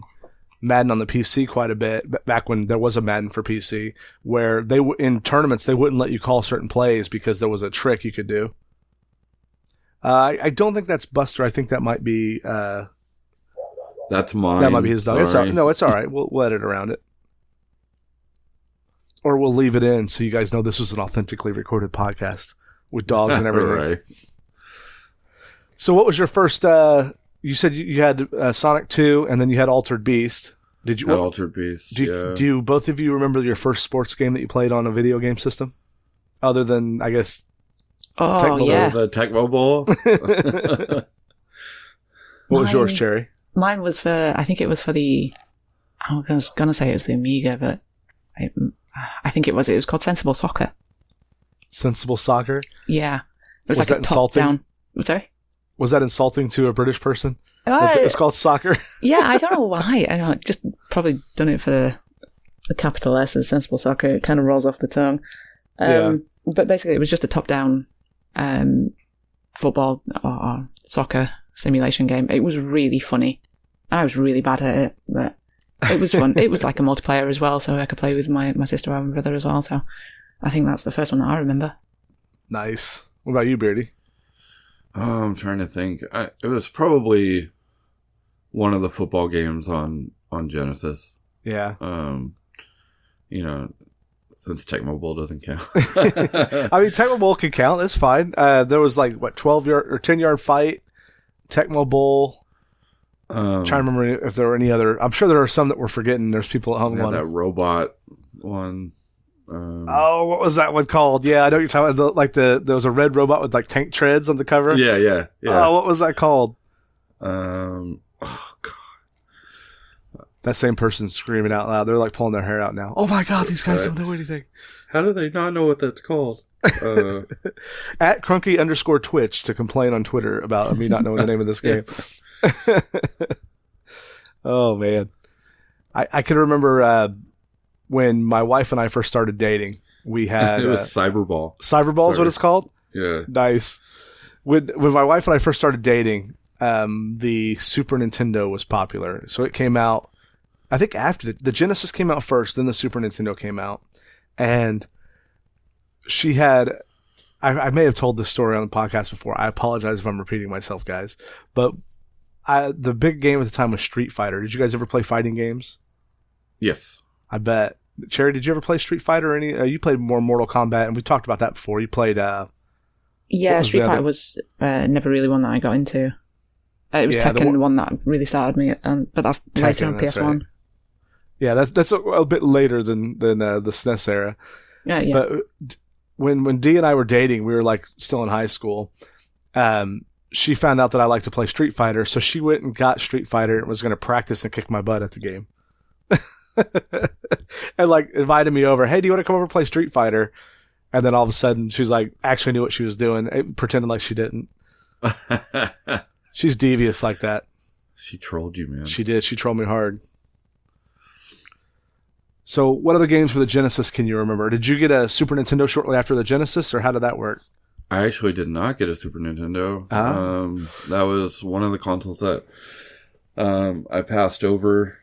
Madden on the PC quite a bit, back when there was a Madden for PC, where in tournaments they wouldn't let you call certain plays because there was a trick you could do. I don't think that's Buster. I think that might be. That's mine. That might be his dog. It's all right. We'll edit around it. Or we'll leave it in so you guys know this was an authentically recorded podcast with dogs and everything. Right. So what was your first, you said you had Sonic 2 and then you had Altered Beast. Did you? Altered Beast, Do both of you remember your first sports game that you played on a video game system? Other than, I guess... Oh, Tecmo yeah. The Tecmo Bowl. What was yours, Cherry? Mine was I think it was for I was going to say it was the Amiga, but I think it was called Sensible Soccer. Sensible Soccer? Yeah. It was Was like that a top-down... Sorry? Was that insulting to a British person? Uh, It's called soccer? Yeah, I don't know why. I don't know, just probably done it for the capital S as Sensible Soccer. It kind of rolls off the tongue. But basically it was just a top-down football or soccer simulation game. It was really funny. I was really bad at it, but it was fun. It was like a multiplayer as well, so I could play with my sister and brother as well. So I think that's the first one that I remember. Nice. What about you, Beardy? Oh, I'm trying to think. It was probably one of the football games on Genesis. Yeah. Since Tecmo Bowl doesn't count. I mean, Tecmo Bowl can count. That's fine. There was 12-yard or 10-yard fight, Tecmo Bowl. Trying to remember if there were any other. I'm sure there are some that we're forgetting. There's people at home. That robot one. What was that one called? Yeah, I know what you're talking about. There was a red robot with tank treads on the cover. Yeah. Oh, what was that called? Oh God. That same person's screaming out loud. They're pulling their hair out now. Oh my God, these guys don't know anything. How do they not know what that's called? At Crunky_Twitch to complain on Twitter about me not knowing the name of this game. Oh man. I can remember when my wife and I first started dating, we had it was Cyberball. Cyberball is what it's called? Yeah. Nice. When my wife and I first started dating, the Super Nintendo was popular. So it came out, I think after the Genesis came out first, then the Super Nintendo came out. And she had, I may have told this story on the podcast before. I apologize if I'm repeating myself, guys. But the big game at the time was Street Fighter. Did you guys ever play fighting games? Yes. I bet. Cherry, did you ever play Street Fighter or any? You played more Mortal Kombat, and we talked about that before. You played. Yeah, Street Fighter was never really one that I got into. It was Tekken, the one that really started me. But that's later on PS1. Right. Yeah, that's a bit later than the SNES era. Yeah. But when Dee and I were dating, we were still in high school. She found out that I liked to play Street Fighter, so she went and got Street Fighter and was going to practice and kick my butt at the game. And invited me over. Hey, do you want to come over and play Street Fighter? And then all of a sudden, she's actually knew what she was doing, pretending like she didn't. She's devious like that. She trolled you, man. She did. She trolled me hard. So, what other games for the Genesis can you remember? Did you get a Super Nintendo shortly after the Genesis, or how did that work? I actually did not get a Super Nintendo. That was one of the consoles that I passed over.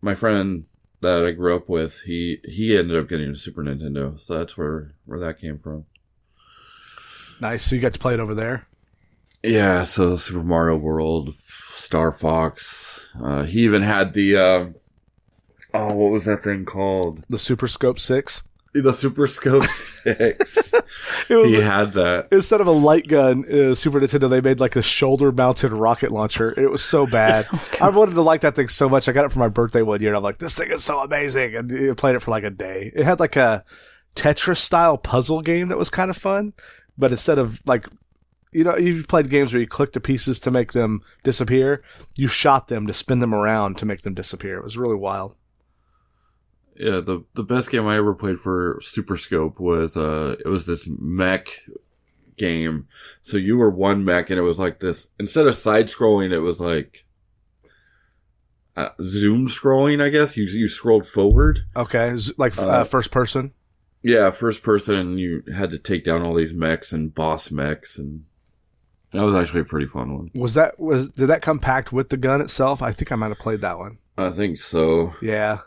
My friend that I grew up with, he ended up getting a Super Nintendo, so that's where that came from. Nice. So you got to play it over there? Yeah, so Super Mario World, Star Fox. He even had the what was that thing called? The Super Scope 6? The Super Scope 6. He had that. Instead of a light gun, Super Nintendo, they made a shoulder-mounted rocket launcher. It was so bad. I wanted to like that thing so much. I got it for my birthday one year, and I'm like, this thing is so amazing. And I played it for a day. It had a Tetris-style puzzle game that was kind of fun, but instead of you've played games where you click the pieces to make them disappear. You shot them to spin them around to make them disappear. It was really wild. Yeah, the best game I ever played for Super Scope was it was this mech game. So you were one mech, and it was this. Instead of side scrolling, it was zoom scrolling, I guess. You scrolled forward. Okay, first person. Yeah, first person. You had to take down all these mechs and boss mechs, and that was actually a pretty fun one. Did that come packed with the gun itself? I think I might have played that one. I think so. Yeah.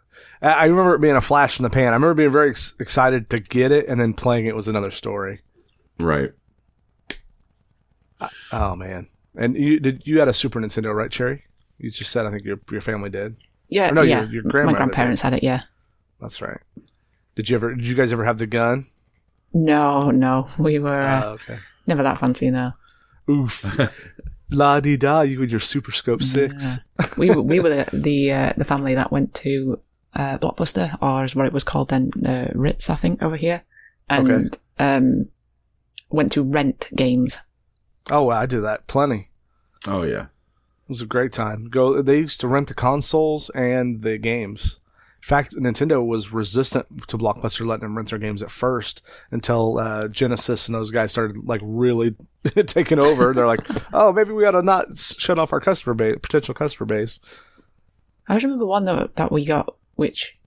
I remember it being a flash in the pan. I remember being very excited to get it, and then playing it was another story. Right. Oh, man. And you had a Super Nintendo, right, Cherry? You just said I think your family did. Yeah, no, yeah. Your grandmother My grandparents had it, yeah. That's right. Did you guys ever have the gun? No. We were never that fancy, no. Oof. La-di-da, you with your Super Scope 6. Yeah. We were the family that went to Blockbuster, or is what it was called then, Ritz, I think, over here. And went to rent games. Oh, wow, I did that plenty. Oh, yeah. It was a great time. They used to rent the consoles and the games. In fact, Nintendo was resistant to Blockbuster letting them rent their games at first until Genesis and those guys started like really taking over. They're like, oh, maybe we ought to not shut off our potential customer base. I just remember one that we got, which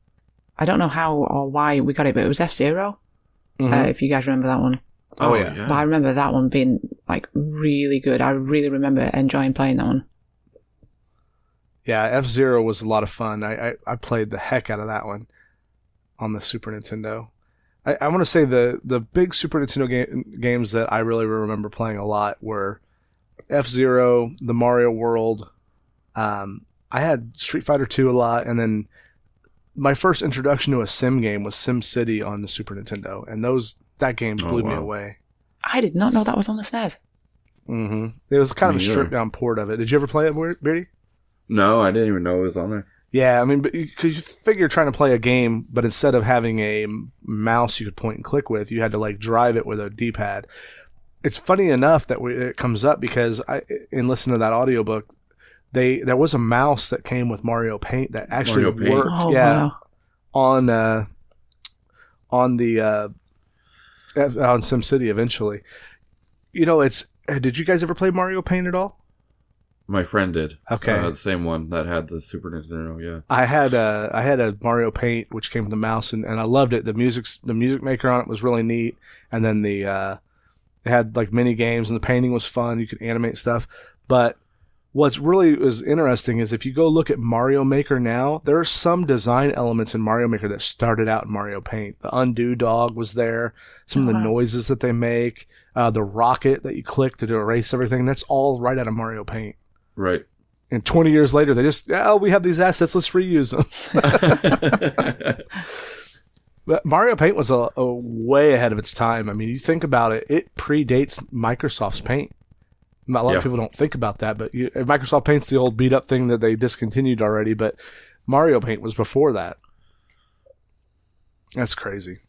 I don't know how or why we got it, but it was F-Zero. If you guys remember that one. Oh yeah. But I remember that one being like really good. I really remember enjoying playing that one. Yeah, F-Zero was a lot of fun. I played the heck out of that one on the Super Nintendo. I want to say the big Super Nintendo games that I really remember playing a lot were F-Zero, the Mario World. I had Street Fighter 2 a lot, and then my first introduction to a sim game was Sim City on the Super Nintendo, and that game blew me away. I did not know that was on the SNES. It was kind of a stripped down port of it. Did you ever play it, Beardy? No, I didn't even know it was on there. Yeah, I mean, because you figure you're trying to play a game, but instead of having a mouse you could point and click with, you had to like drive it with a D-pad. It's funny enough that it comes up because in listening to that audiobook, there was a mouse that came with Mario Paint that actually worked. Wow. On SimCity eventually. You know, did you guys ever play Mario Paint at all? My friend did. Okay. The same one that had the Super Nintendo, yeah. I had a Mario Paint which came with the mouse and I loved it. The music maker on it was really neat, and then it had like mini games and the painting was fun. You could animate stuff. But what's really was interesting is if you go look at Mario Maker now, there are some design elements in Mario Maker that started out in Mario Paint. The undo dog was there. Some of the noises that they make, the rocket that you click to erase everything. That's all right out of Mario Paint. Right. And 20 years later, they just, we have these assets, let's reuse them. But Mario Paint was a way ahead of its time. I mean, you think about it, it predates Microsoft's Paint. A lot of people don't think about that, but Microsoft Paint's the old beat-up thing that they discontinued already, but Mario Paint was before that. That's crazy.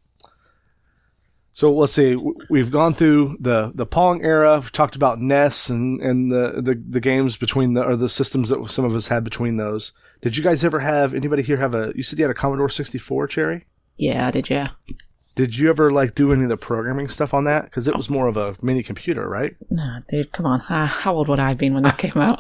So let's see. We've gone through the Pong era. We've talked about NES and the games between the systems that some of us had between those. Did you guys ever have anybody here have you said you had a Commodore 64, Cherry? Yeah, I did. Yeah. Did you ever like do any of the programming stuff on that? Because it was more of a mini computer, right? No, dude, come on. How old would I have been when that came out?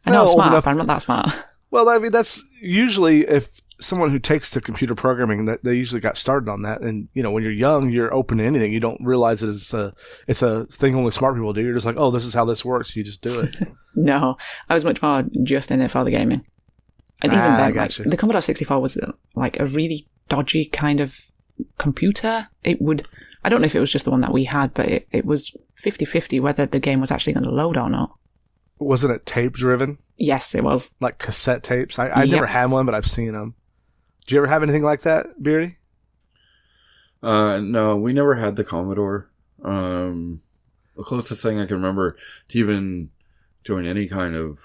I know I'm smart, but I'm not that smart. Well, I mean, that's usually if someone who takes to computer programming, that they usually got started on that. And you know, when you're young, you're open to anything. You don't realize that it's a thing only smart people do. You're just like, oh, this is how this works. You just do it. No, I was much more just in it for the gaming. And even then, like, the Commodore 64 was like a really dodgy kind of computer. I don't know if it was just the one that we had, but it was 50-50 whether the game was actually going to load or not. Wasn't it tape driven? Yes, it was. Like cassette tapes? I never had one, but I've seen them. Did you ever have anything like that, Beardy? No, we never had the Commodore. The closest thing I can remember to even doing any kind of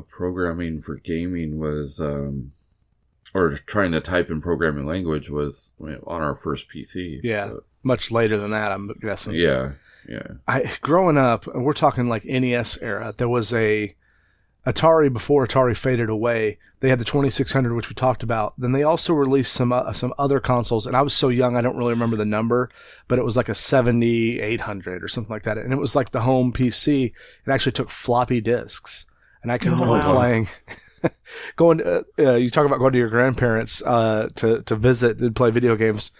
programming for gaming was, or trying to type in programming language was on our first PC. Yeah, but much later than that, I'm guessing. Yeah. Growing up, we're talking like NES era, there was a Atari before Atari faded away. They had the 2600, which we talked about. Then they also released some other consoles, and I was so young I don't really remember the number, but it was like a 7800 or something like that. And it was like the home PC. It actually took floppy disks, and I can remember playing. Going, you talk about going to your grandparents to visit and play video games.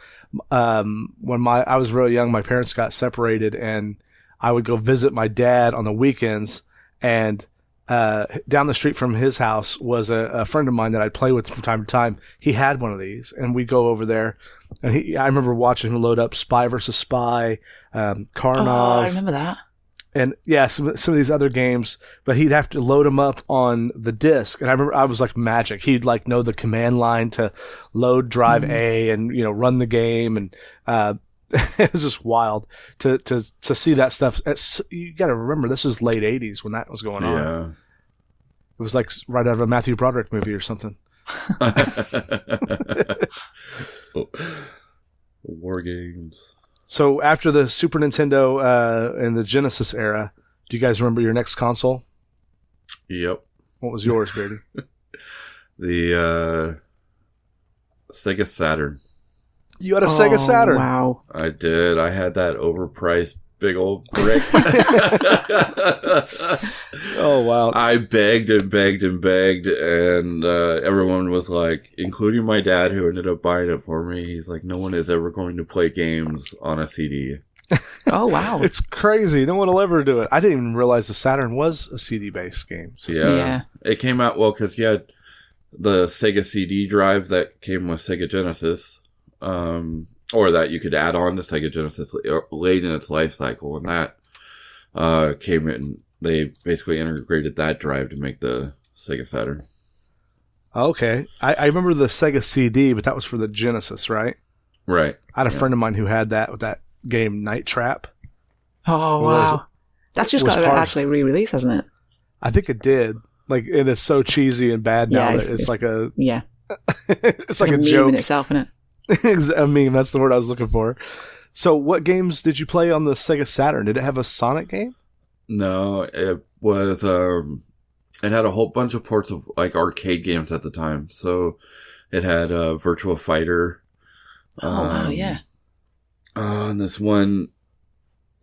When I was real young, my parents got separated, and I would go visit my dad on the weekends. And down the street from his house was a friend of mine that I'd play with from time to time. He had one of these, and we'd go over there. And I remember watching him load up Spy versus Spy, Karnov. Oh, I remember that. And yeah, some of these other games, but he'd have to load them up on the disc. And I remember I was like magic. He'd like know the command line to load drive A and, run the game. And, it was just wild to see that stuff. You got to remember, this is late 80s when that was going on. Yeah. It was like right out of a Matthew Broderick movie or something. War games. So after the Super Nintendo and the Genesis era, do you guys remember your next console? Yep. What was yours, Beardy? The Sega Saturn. You had a Sega Saturn. Wow. I did. I had that overpriced big old brick. Oh, wow. I begged and begged and begged, and everyone was like, including my dad, who ended up buying it for me, he's like, no one is ever going to play games on a CD. Oh, wow. It's crazy. No one will ever do it. I didn't even realize the Saturn was a CD-based game system. Yeah. It came out, because you had the Sega CD drive that came with Sega Genesis, or that you could add on to Sega Genesis late in its life cycle, and that came in. They basically integrated that drive to make the Sega Saturn. Okay. I remember the Sega CD, but that was for the Genesis, right? Right. I had a friend of mine who had that with that game Night Trap. Oh, wow. That's just got actually re-released, hasn't it? I think it did. Like, and it's so cheesy and bad now that it's like a... Yeah. It's like a meme joke. in itself, isn't it? A meme, that's the word I was looking for. So what games did you play on the Sega Saturn? Did it have a Sonic game? No, it was, it had a whole bunch of ports of like arcade games at the time. So it had Virtua Fighter. Oh, wow, yeah. And this one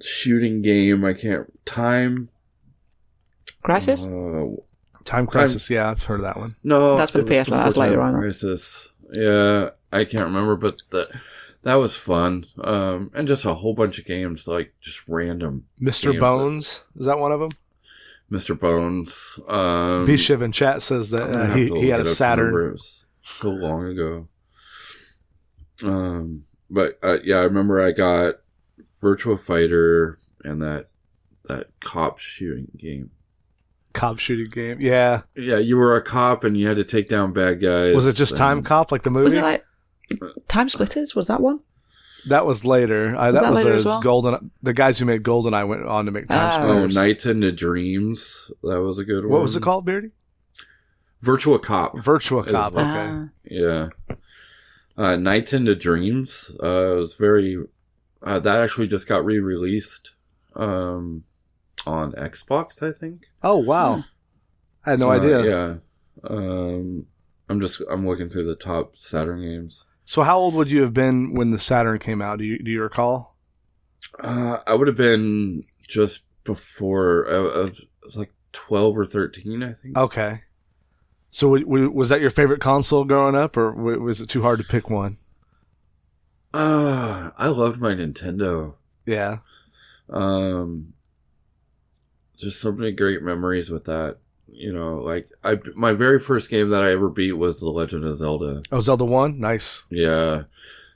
shooting game, Time Crisis? Time Crisis, yeah, I've heard of that one. No. That's for the PS. That's later on. Crisis. Yeah, I can't remember, but that was fun. And just a whole bunch of games, like just random. Mr. Bones, is that one of them? Mr. Bones. B-Shiv in chat says that he had a Saturn. It was so long ago. But yeah, I remember I got Virtua Fighter and that cop shooting game. Cop shooting game, yeah. Yeah, you were a cop and you had to take down bad guys. Was it just Time Cop, like the movie? Was it like Time Splitters? Was that one? That was later. That was later as well? Golden. The guys who made GoldenEye went on to make Time Splitters. Nights into Dreams. That was a good one. What was it called, Beardy? Virtua Cop. Virtua Cop, okay. Yeah. Nights into Dreams. Was very... that actually just got re-released on Xbox, I think. Oh, wow. I had no idea. Yeah. I'm looking through the top Saturn games. So how old would you have been when the Saturn came out? Do you recall? I would have been just before. I was like 12 or 13, I think. Okay. So was that your favorite console growing up, or was it too hard to pick one? I loved my Nintendo. Yeah. Just so many great memories with that. You know, like my very first game that I ever beat was The Legend of Zelda. Oh, Zelda 1? Nice. Yeah.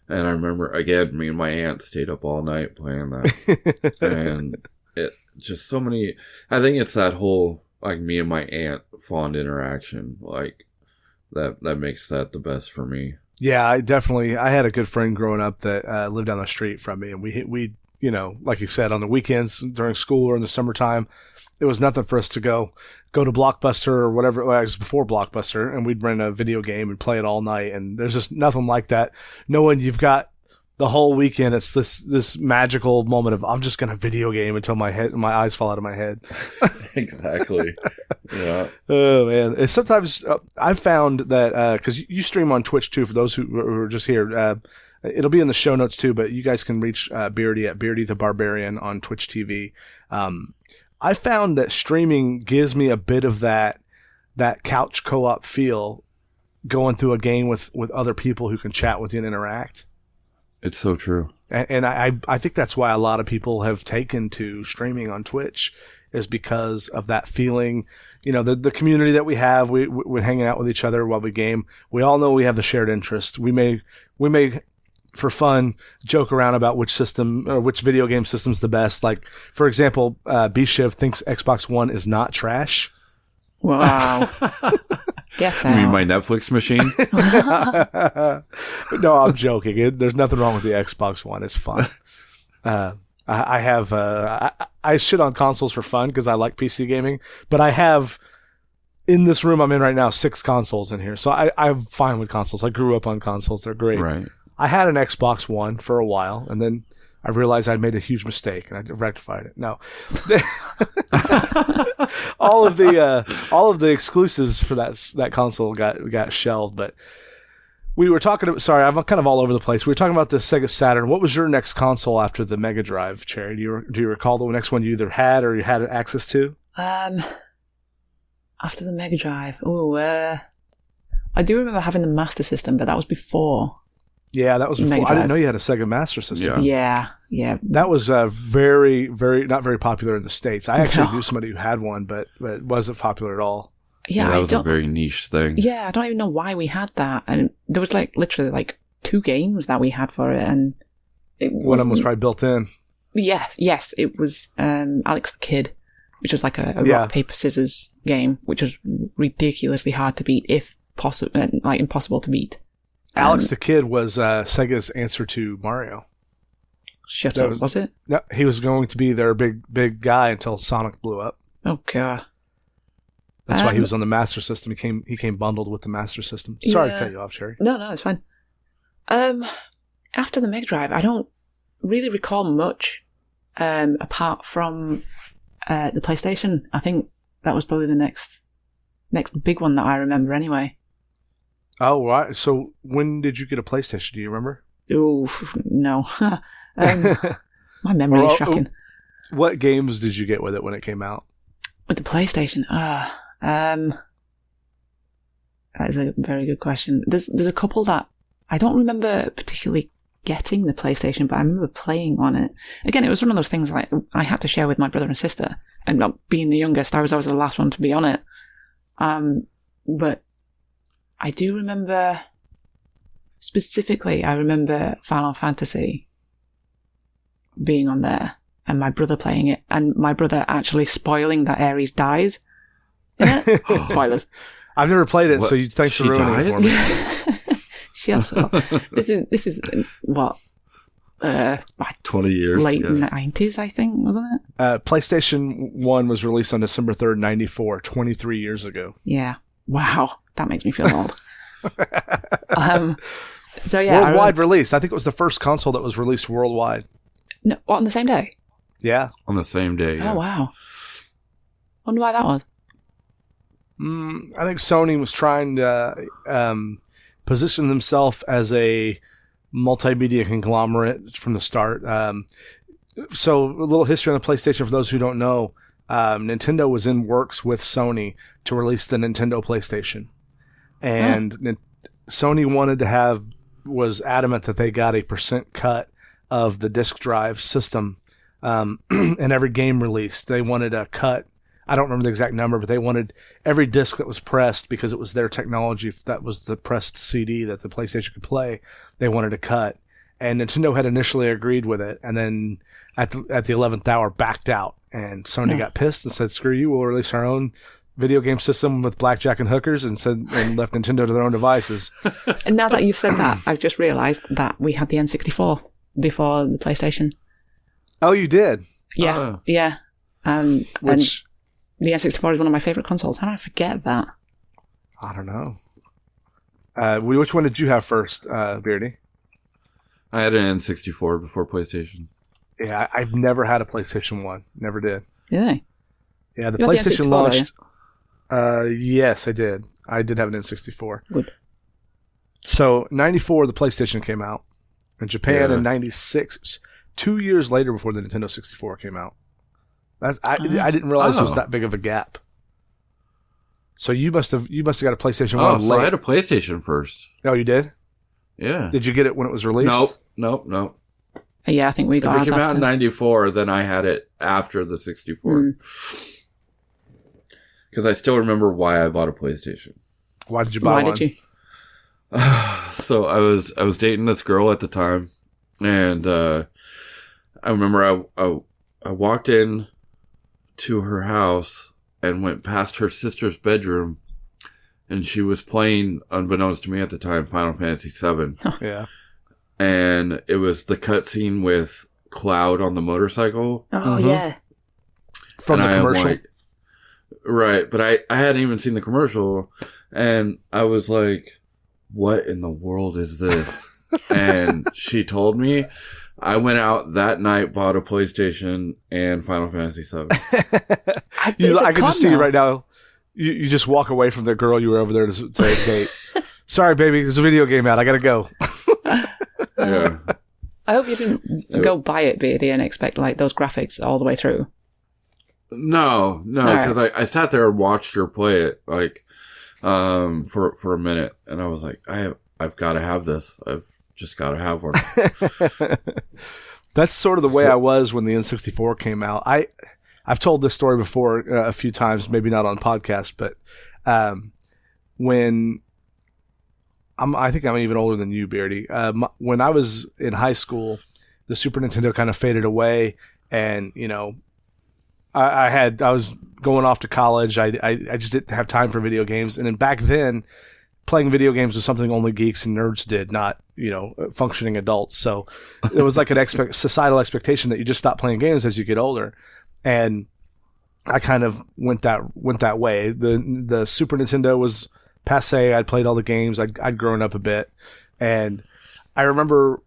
And I remember, again, me and my aunt stayed up all night playing that. And it just so many, I think it's that whole, like, me and my aunt fond interaction. Like, that makes that the best for me. Yeah, I had a good friend growing up that lived down the street from me, and we you know, like you said, on the weekends during school or in the summertime, it was nothing for us to go to Blockbuster or whatever. Well, it was before Blockbuster, and we'd rent a video game and play it all night. And there's just nothing like that. Knowing you've got the whole weekend, it's this magical moment of, I'm just going to video game until my eyes fall out of my head. Exactly. Yeah. Oh man. And sometimes I've found that, cause you stream on Twitch too, for those who are just here, it'll be in the show notes too, but you guys can reach Beardy at BeardyTheBarbarian on Twitch TV. I found that streaming gives me a bit of that that couch co-op feel going through a game with other people who can chat with you and interact. It's so true. And I think that's why a lot of people have taken to streaming on Twitch, is because of that feeling. You know, the community that we have, we're hanging out with each other while we game. We all know we have the shared interest. We may for fun joke around about which system or which video game system's the best. Like, for example, B-Shiv thinks Xbox One is not trash. Wow. Get out. You mean my Netflix machine? No, I'm joking. There's nothing wrong with the Xbox One. It's fun. I shit on consoles for fun because I like PC gaming, but I have, in this room I'm in right now, 6 consoles in here. So I'm fine with consoles. I grew up on consoles. They're great. Right. I had an Xbox One for a while, and then I realized I'd made a huge mistake, and I rectified it. No. all of the exclusives for that console got shelved, but we were talking about, sorry, I'm kind of all over the place. We were talking about the Sega Saturn. What was your next console after the Mega Drive, Cherry? Do you recall the next one you either had or you had access to? After the Mega Drive, I do remember having the Master System, but that was before. Yeah, that was before. I didn't know you had a Sega Master System. Yeah. That was very, very not very popular in the States. I actually knew somebody who had one, but it wasn't popular at all. Yeah, that was a very niche thing. Yeah, I don't even know why we had that. And there was literally 2 games that we had for it, and one of them was probably built in. Yes, it was Alex the Kid, which was like a rock paper scissors game, which was ridiculously hard to beat, if possible, impossible to beat. Alex the Kid was Sega's answer to Mario. Shut up, was it? No, he was going to be their big guy until Sonic blew up. Oh god. That's why he was on the Master System. He came bundled with the Master System. Sorry to cut you off, Cherry. No, it's fine. After the Mega Drive, I don't really recall much apart from the PlayStation. I think that was probably the next big one that I remember anyway. Oh, right. So when did you get a PlayStation? Do you remember? Oh, no. My memory is shocking. What games did you get with it when it came out? With the PlayStation? That is a very good question. There's a couple that I don't remember particularly getting the PlayStation, but I remember playing on it. Again, it was one of those things like I had to share with my brother and sister, and not being the youngest, I was always the last one to be on it. But I do remember, specifically, I remember Final Fantasy being on there, and my brother playing it, and my brother actually spoiling that Ares dies. Spoilers. I've never played it, so thanks for ruining it for me. She also. This is what? 20 years. Late 90s, I think, wasn't it? PlayStation 1 was released on December 3rd, 94, 23 years ago. Yeah. Wow. That makes me feel old. So yeah. Worldwide release. I think it was the first console that was released worldwide. No, what, on the same day? Yeah. On the same day, yeah. Oh, wow. Wonder why that was. I think Sony was trying to position themselves as a multimedia conglomerate from the start. So a little history on the PlayStation for those who don't know. Nintendo was in works with Sony to release the Nintendo PlayStation. And Sony was adamant that they got a % cut of the disk drive system in every game released. They wanted a cut. I don't remember the exact number, but they wanted every disc that was pressed, because it was their technology. If that was the pressed CD that the PlayStation could play, they wanted a cut. And Nintendo had initially agreed with it, and then at the 11th hour backed out. And Sony got pissed and said, "Screw you! We'll release our own video game system with blackjack and hookers," and left Nintendo to their own devices. And now that you've said that, I've just realised that we had the N64 before the PlayStation. Oh, you did? Yeah, yeah. And the N64 is one of my favourite consoles. How did I forget that? I don't know. Which one did you have first, Beardy? I had an N64 before PlayStation. Yeah, I've never had a PlayStation 1. Never did. Really? Yeah, the You had the PlayStation N64, launched. Yes, I did. I did have an N64. Good. So, 94, the PlayStation came out. In Japan in 96. It was 2 years later before the Nintendo 64 came out. I didn't realize it was that big of a gap. So you must have got a PlayStation 1 Oh, late. so I had a PlayStation first. Oh, you did? Yeah. Did you get it when it was released? Nope. Yeah, I think we got If ours it came out after. in 94, then I had it after the 64. Because I still remember why I bought a PlayStation. Why did you buy one? Why did you? So I was dating this girl at the time, and I remember I walked in to her house and went past her sister's bedroom, and she was playing, unbeknownst to me at the time, Final Fantasy VII. Yeah. And it was the cutscene with Cloud on the motorcycle. Oh, yeah. From And the I am commercial. like- right, but I hadn't even seen the commercial, and I was like, what in the world is this? And she told me. I went out that night, bought a PlayStation and Final Fantasy VII. I could just see you right now. You just walk away from the girl you were over there to say, hey, sorry, baby, there's a video game out. I got to go. Yeah. I hope you didn't go buy it, Beardy, and expect like those graphics all the way through. No, because I sat there and watched her play it like for a minute, and I was like, I've got to have this. I've just got to have one. That's sort of the way I was when the N64 came out. I've told this story before a few times, maybe not on podcast, but when I think I'm even older than you, Beardy. When I was in high school, the Super Nintendo kind of faded away, and I was going off to college. I just didn't have time for video games, and then back then, playing video games was something only geeks and nerds did, not functioning adults. So it was like an societal expectation that you just stop playing games as you get older, and I kind of went that way. The Super Nintendo was passé. I'd played all the games. I'd grown up a bit, and I remember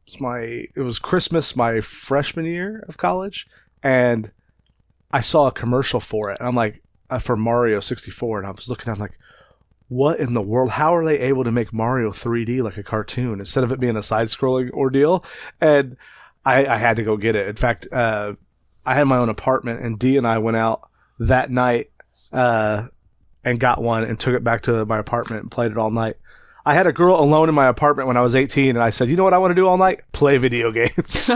it was Christmas my freshman year of college, and I saw a commercial for it. And I'm like, for Mario 64, and I was looking at it, I'm like, what in the world? How are they able to make Mario 3D like a cartoon instead of it being a side-scrolling ordeal? And I had to go get it. In fact, I had my own apartment, and Dee and I went out that night and got one and took it back to my apartment and played it all night. I had a girl alone in my apartment when I was 18, and I said, you know what I want to do all night? Play video games.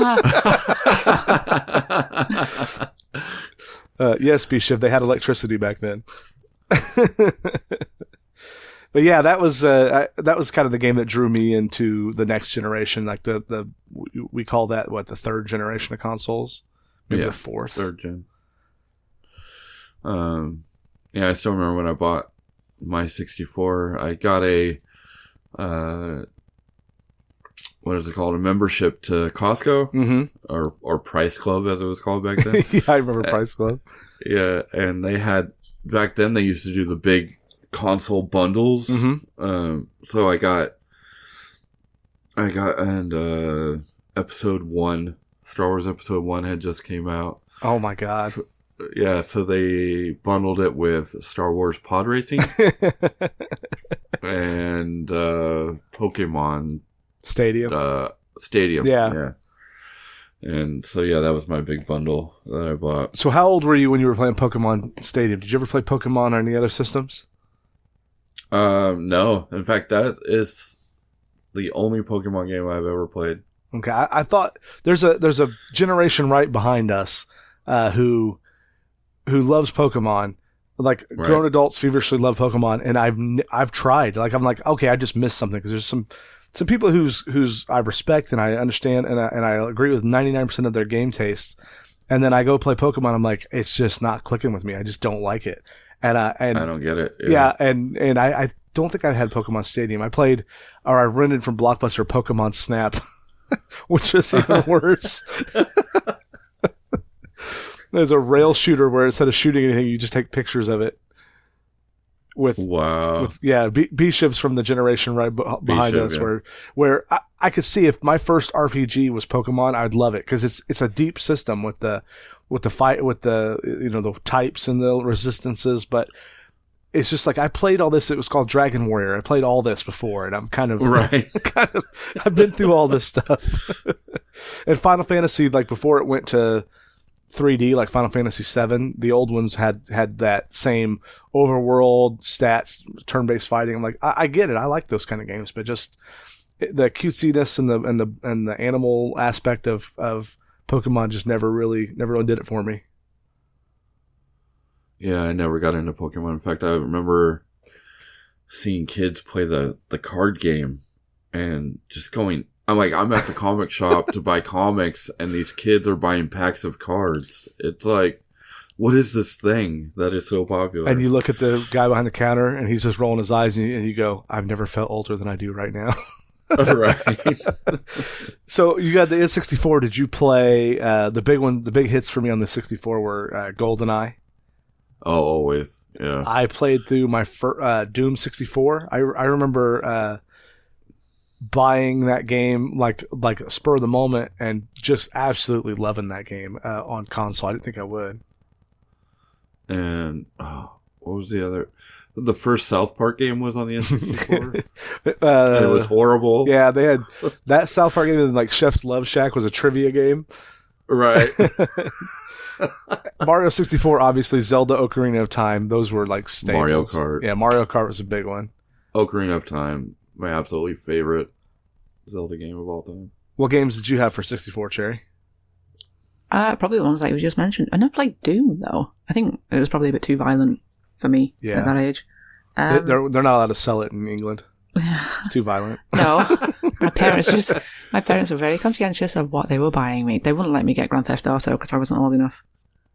Yes, B-Shiv, they had electricity back then. But yeah, that was kind of the game that drew me into the next generation. Like we call that the third generation of consoles, maybe the fourth, third gen. Yeah, I still remember when I bought my 64. I got a what is it called? A membership to Costco, or Price Club as it was called back then. Yeah, I remember Price Club. Yeah, and they had back then they used to do the big console bundles. So I got episode 1, Star Wars episode 1 had just came out. Oh my god. So they bundled it with Star Wars Pod Racing and Pokemon Stadium. Yeah. And so that was my big bundle that I bought. So how old were you when you were playing Pokemon Stadium? Did you ever play Pokemon on any other systems? No. In fact, that is the only Pokemon game I've ever played. Okay, I thought there's a generation right behind us who loves Pokemon. Like grown adults feverishly love Pokemon, and I've tried. Like I'm like, okay, I just missed something because there's some people whose I respect and I understand and I agree with 99% of their game tastes, and then I go play Pokemon. I'm like, it's just not clicking with me. I just don't like it. And I don't get it. Yeah, and I don't think I had Pokemon Stadium. I rented from Blockbuster Pokemon Snap, which is even worse. There's a rail shooter where instead of shooting anything, you just take pictures of it. B-Shivs from the generation right behind us, where I could see if my first RPG was Pokemon, I'd love it because it's a deep system with the fight with the the types and the resistances, but it's just like I played all this. It was called Dragon Warrior. I played all this before, and I'm kind of I've been through all this stuff. And Final Fantasy, like before it went to 3D like Final Fantasy VII. The old ones had that same overworld stats, turn-based fighting. I'm like, I get it. I like those kind of games, but just the cutesiness and the animal aspect of Pokemon just never really did it for me. Yeah, I never got into Pokemon. In fact, I remember seeing kids play the card game and just going, I'm at the comic shop to buy comics and these kids are buying packs of cards. It's like, what is this thing that is so popular? And you look at the guy behind the counter and he's just rolling his eyes and you go, I've never felt older than I do right now. Right. So you got the N64. Did you play the big one? The big hits for me on the 64 were GoldenEye. Oh, always. Yeah. I played through my Doom 64. I remember buying that game like spur of the moment and just absolutely loving that game on console. I didn't think I would. And what was the other? The first South Park game was on the N64. And it was horrible. Yeah, they had that South Park game, and like Chef's Love Shack was a trivia game. Right. Mario 64, obviously, Zelda Ocarina of Time. Those were like staples. Mario Kart. Yeah, Mario Kart was a big one. Ocarina of Time, my absolutely favorite Zelda game of all time. What games did you have for 64, Cherry? Probably the ones that we just mentioned. I never played Doom, though. I think it was probably a bit too violent for me at that age. They're not allowed to sell it in England. It's too violent. No. My parents were very conscientious of what they were buying me. They wouldn't let me get Grand Theft Auto because I wasn't old enough.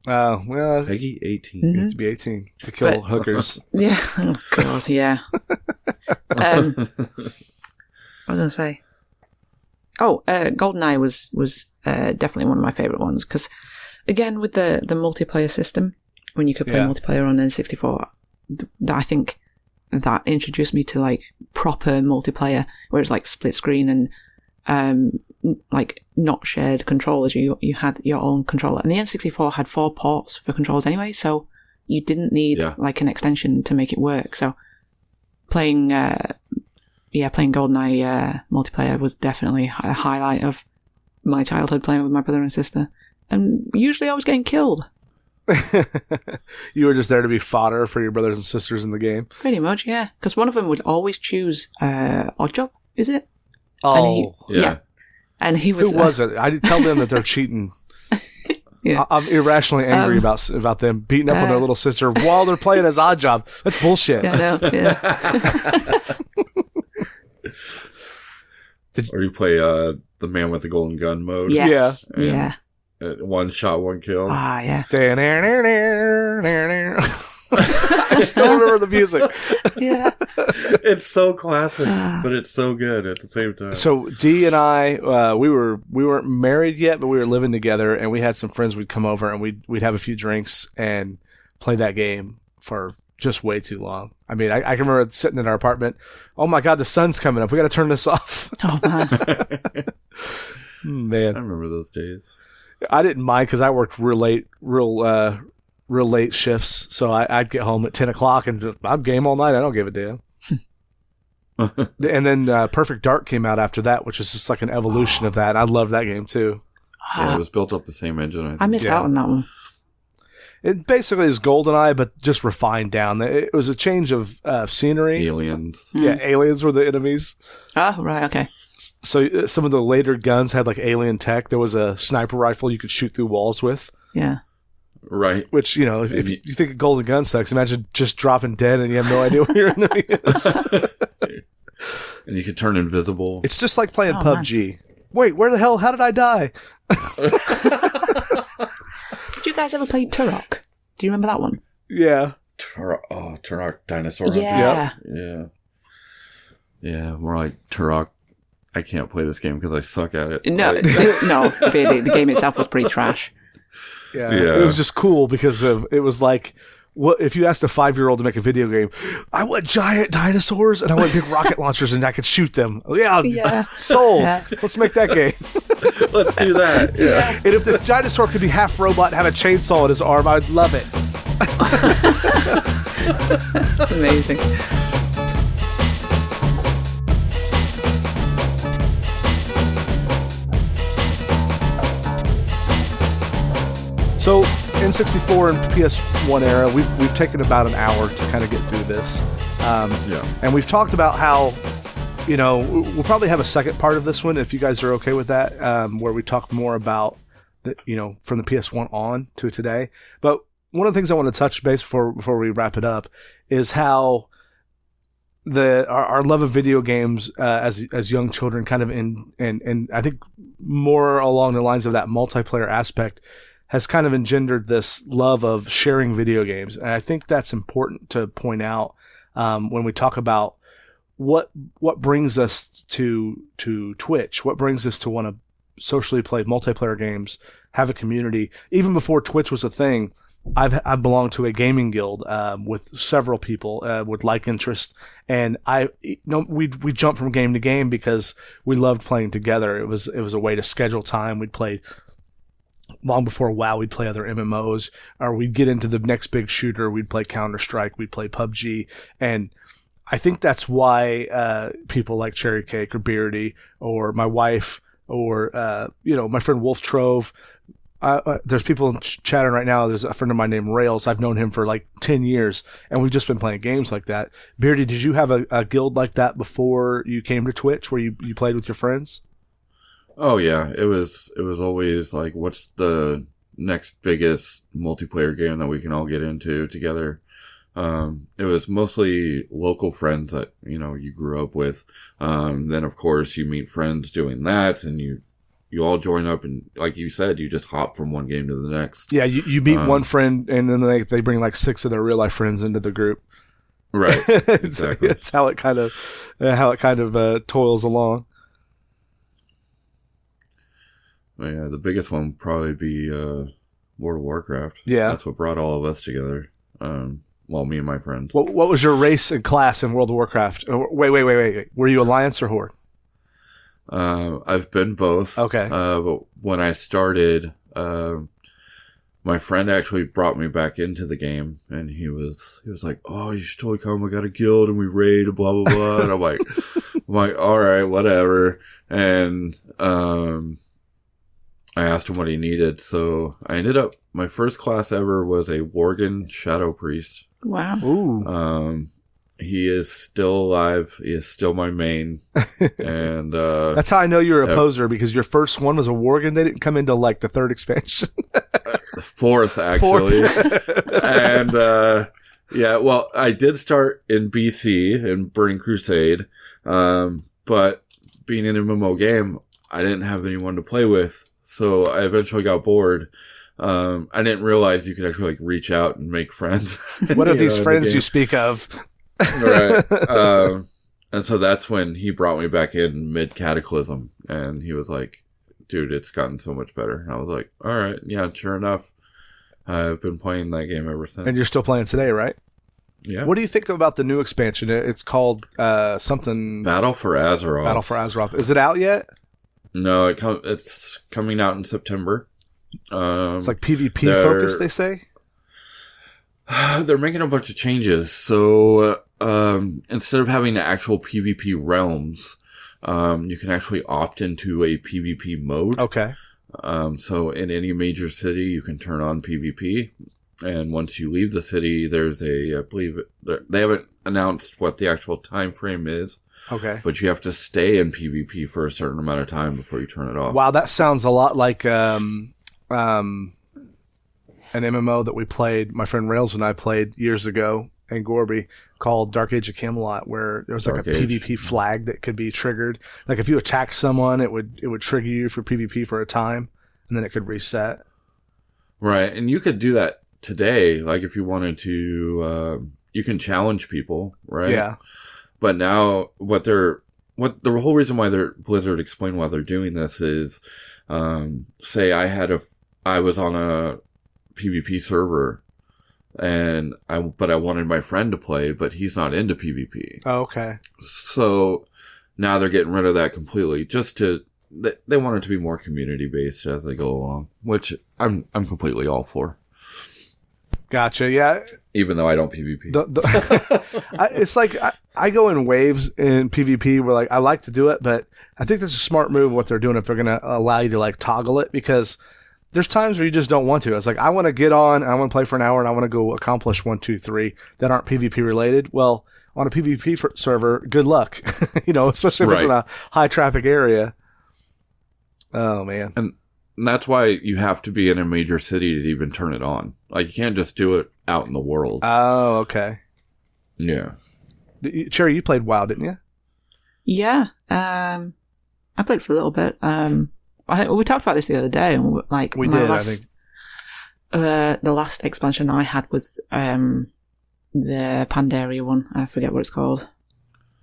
Well, Peggy 18. You have to be 18 to kill hookers. Yeah. Oh, God, yeah. What was I going to say? Oh, GoldenEye was definitely one of my favourite ones because, again, with the multiplayer system, when you could play multiplayer on N64, I think that introduced me to like proper multiplayer where it's like split screen and like not shared controllers. You had your own controller, and the N64 had 4 ports for controllers anyway, so you didn't need like an extension to make it work. So playing GoldenEye multiplayer was definitely a highlight of my childhood, playing with my brother and sister, and usually I was getting killed. You were just there to be fodder for your brothers and sisters in the game. Pretty much, yeah. Because one of them would always choose Oddjob, is it? Oh, yeah. And he was. Who was it? I tell them that they're cheating. Yeah. I'm irrationally angry about them beating up on their little sister while they're playing as Oddjob. That's bullshit. Yeah, no, yeah. Or you play the Man with the Golden Gun mode. Yes. Yeah. One shot, one kill. Ah, yeah. I still remember the music. Yeah. It's so classic, but it's so good at the same time. So Dee and I, we weren't married yet, but we were living together, and we had some friends. We'd come over and we'd have a few drinks and play that game for just way too long. I mean, I can remember sitting in our apartment. Oh my God, the sun's coming up. We got to turn this off. Oh man. I remember those days. I didn't mind because I worked real late shifts, so I'd get home at 10 o'clock and I'd game all night. I don't give a damn. And then Perfect Dark came out after that, which is just like an evolution of that. I love that game too. Yeah, it was built off the same engine. I think. I missed out on that one. It basically is GoldenEye, but just refined down. It was a change of scenery. Aliens. Yeah, aliens were the enemies. Oh, right, okay. So some of the later guns had like alien tech. There was a sniper rifle you could shoot through walls with. Yeah. Right. Which, you know, if you think a golden gun sucks, imagine just dropping dead and you have no idea where your enemy is. And you could turn invisible. It's just like playing PUBG. Man. Wait, how did I die? Did you guys ever play Turok? Do you remember that one? Yeah. Turok Dinosaur. Yeah. Yeah. Yeah, more like Turok. I can't play this game because I suck at it. No, no, Beardy, the game itself was pretty trash. Yeah. It was just cool because it was like, what if you asked a 5-year-old to make a video game? I want giant dinosaurs and I want big rocket launchers and I could shoot them. Yeah. Sold. Yeah. Let's make that game. Let's do that. Yeah. And if the dinosaur could be half robot and have a chainsaw in his arm, I'd love it. Amazing. So N64 and PS1 era, we've taken about an hour to kind of get through this. And we've talked about how, we'll probably have a second part of this one if you guys are okay with that, where we talk more about from the PS1 on to today. But one of the things I want to touch base before we wrap it up is how our love of video games as young children kind of and I think more along the lines of that multiplayer aspect has kind of engendered this love of sharing video games. And I think that's important to point out when we talk about what brings us to Twitch, what brings us to want to socially play multiplayer games, have a community. Even before Twitch was a thing, I've belonged to a gaming guild with several people with like interest, and we jumped from game to game because we loved playing together. It was a way to schedule time. We'd play long before WoW. We'd play other MMOs, or we'd get into the next big shooter. We'd play Counter-Strike. We'd play PUBG, and I think that's why people like Cherry Cake or Beardy or my wife or my friend Wolf Trove. There's people chatting right now. There's a friend of mine named Rails. I've known him for like 10 years, and we've just been playing games like that. Beardy, did you have a guild like that before you came to Twitch, where you played with your friends? Oh yeah, it was always like, what's the next biggest multiplayer game that we can all get into together? It was mostly local friends that you grew up with. Then of course you meet friends doing that, and you all join up, and like you said, you just hop from one game to the next. Yeah, you meet one friend, and then they bring like 6 of their real life friends into the group. Right, exactly. It's how it kind of toils along. Well, yeah, the biggest one would probably be World of Warcraft. Yeah, that's what brought all of us together. Well, me and my friends. What was your race and class in World of Warcraft? Wait. Were you Alliance or Horde? I've been both. Okay. But when I started, my friend actually brought me back into the game, and he was like, "Oh, you should totally come. We got a guild and we raid, blah blah blah." And I'm like, all right, whatever. And I asked him what he needed, so I ended up. My first class ever was a Worgen Shadow Priest. Wow. Ooh. He is still alive. He is still my main. And that's how I know you're a poser, because your first one was a Worgen. They didn't come into like the 3rd expansion. Fourth, actually. And yeah, well, I did start in BC in Burning Crusade. But being an MMO game, I didn't have anyone to play with. So I eventually got bored. I didn't realize you could actually like reach out and make friends. What are these friends you speak of? Right. And so that's when he brought me back in mid Cataclysm, and he was like, "Dude, it's gotten so much better." And I was like, "All right, yeah, sure enough." I've been playing that game ever since. And you're still playing today, right? Yeah. What do you think about the new expansion? It's called something Battle for Azeroth. Battle for Azeroth. Is it out yet? No, it's coming out in September. It's like PvP focused, they say. They're making a bunch of changes. So instead of having the actual PvP realms, you can actually opt into a PvP mode. Okay. So in any major city, you can turn on PvP. And once you leave the city, there's I believe they haven't announced what the actual time frame is. Okay. But you have to stay in PvP for a certain amount of time before you turn it off. Wow, that sounds a lot like an MMO that we played, my friend Rails and I played years ago in Gorby, called Dark Age of Camelot, where there was like a PvP flag that could be triggered. Like if you attacked someone, it would trigger you for PvP for a time, and then it could reset. Right, and you could do that today. Like if you wanted to, you can challenge people, right? Yeah. But now the whole reason why Blizzard explained why they're doing this is, say I was on a PvP server, but I wanted my friend to play, but he's not into PvP. Oh, okay. So now they're getting rid of that completely, they want it to be more community based as they go along, which I'm completely all for. Gotcha. Yeah. Even though I don't PvP. It's like I go in waves in PvP where like I like to do it, but I think that's a smart move what they're doing if they're going to allow you to like toggle it, because there's times where you just don't want to. It's like, I want to get on, and I want to play for an hour, and I want to go accomplish 1, 2, 3 that aren't PvP related. Well, on a PvP server, good luck. Especially if it's in a high traffic area. Oh, man. And that's why you have to be in a major city to even turn it on. Like, you can't just do it out in the world. Oh, okay. Yeah. Cherry, you played WoW, didn't you? Yeah. I played for a little bit. We talked about this the other day. And we did, I think. The last expansion that I had was the Pandaria one. I forget what it's called.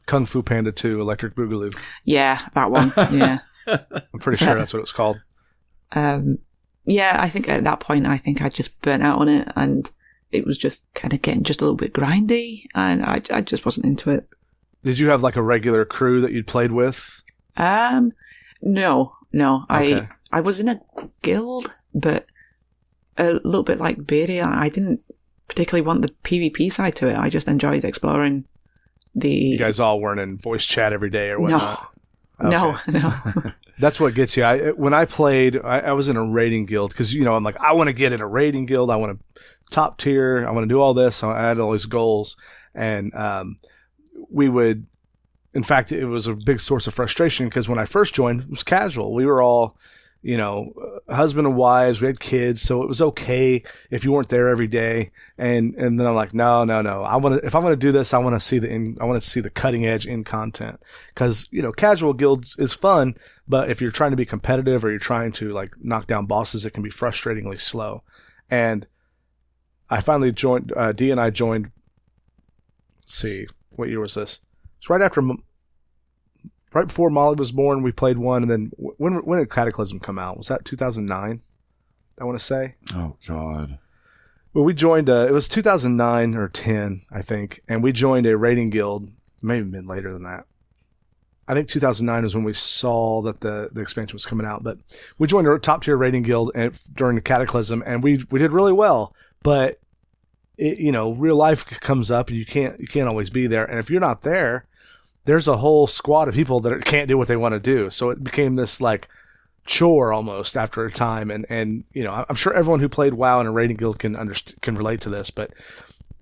Kung Fu Panda 2, Electric Boogaloo. Yeah, that one. Yeah. I'm pretty sure that's what it's called. Yeah, I think at that point, I just burnt out on it, and it was just kind of getting just a little bit grindy, and I just wasn't into it. Did you have like a regular crew that you'd played with? No. Okay. I was in a guild, but a little bit like Beardy, I didn't particularly want the PvP side to it. I just enjoyed exploring the... You guys all weren't in voice chat every day or whatnot? No. Okay. No. That's what gets you. When I played, I was in a raiding guild because, I'm like, I want to get in a raiding guild. I want to top tier. I want to do all this. I had all these goals. And we would, in fact, it was a big source of frustration because when I first joined, it was casual. We were all, husband and wives. We had kids. So it was okay if you weren't there every day. And then I'm like, no. If I'm going to do this, I want to see the cutting edge in content because, casual guilds is fun. But if you're trying to be competitive or you're trying to like knock down bosses, it can be frustratingly slow. And I finally joined, Dee and I joined, let's see, what year was this? It's right before Molly was born, we played one. And then when did Cataclysm come out? Was that 2009? I want to say. Oh, God. Well, we joined, it was 2009 or 10, I think. And we joined a raiding guild, maybe been later than that. I think 2009 was when we saw that the expansion was coming out, but we joined a top tier raiding guild during the Cataclysm, and we did really well. But real life comes up, and you can't always be there. And if you're not there, there's a whole squad of people that can't do what they want to do. So it became this like chore almost after a time. And I'm sure everyone who played WoW in a raiding guild can relate to this. But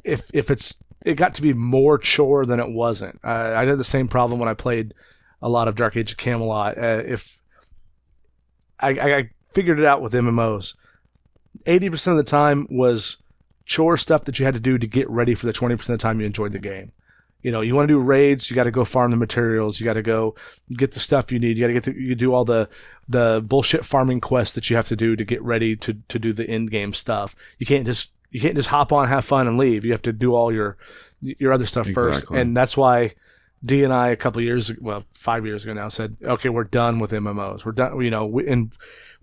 if it got to be more chore than it wasn't. I had the same problem when I played a lot of Dark Age of Camelot. If I figured it out with MMOs, 80% of the time was chore stuff that you had to do to get ready for the 20% of the time you enjoyed the game. You want to do raids, you got to go farm the materials, you got to go get the stuff you need, you do all the bullshit farming quests that you have to do to get ready to do the end game stuff. You can't just hop on, have fun, and leave. You have to do all your other stuff first, and that's why Dee and I 5 years ago now said, okay, we're done with MMOs. We're done. We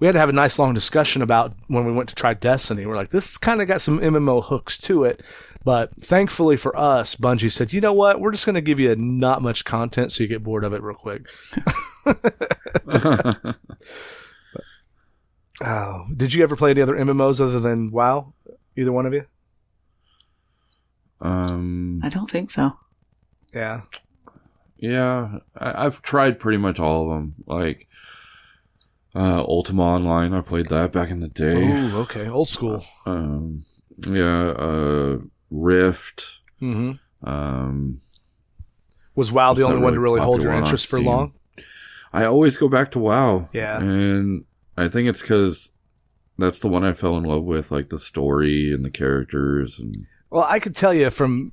had to have a nice long discussion about when we went to try Destiny. We're like, this has kind of got some MMO hooks to it, but thankfully for us, Bungie said, you know what? We're just going to give you not much content so you get bored of it real quick. Did you ever play any other MMOs other than WoW? Either one of you? I don't think so. Yeah. Yeah, I've tried pretty much all of them. Like Ultima Online, I played that back in the day. Oh, okay, old school. Rift. Mm-hmm. Was WoW the only one to really hold your interest for long? I always go back to WoW. Yeah, and I think it's because that's the one I fell in love with, like the story and the characters and. Well, I could tell you from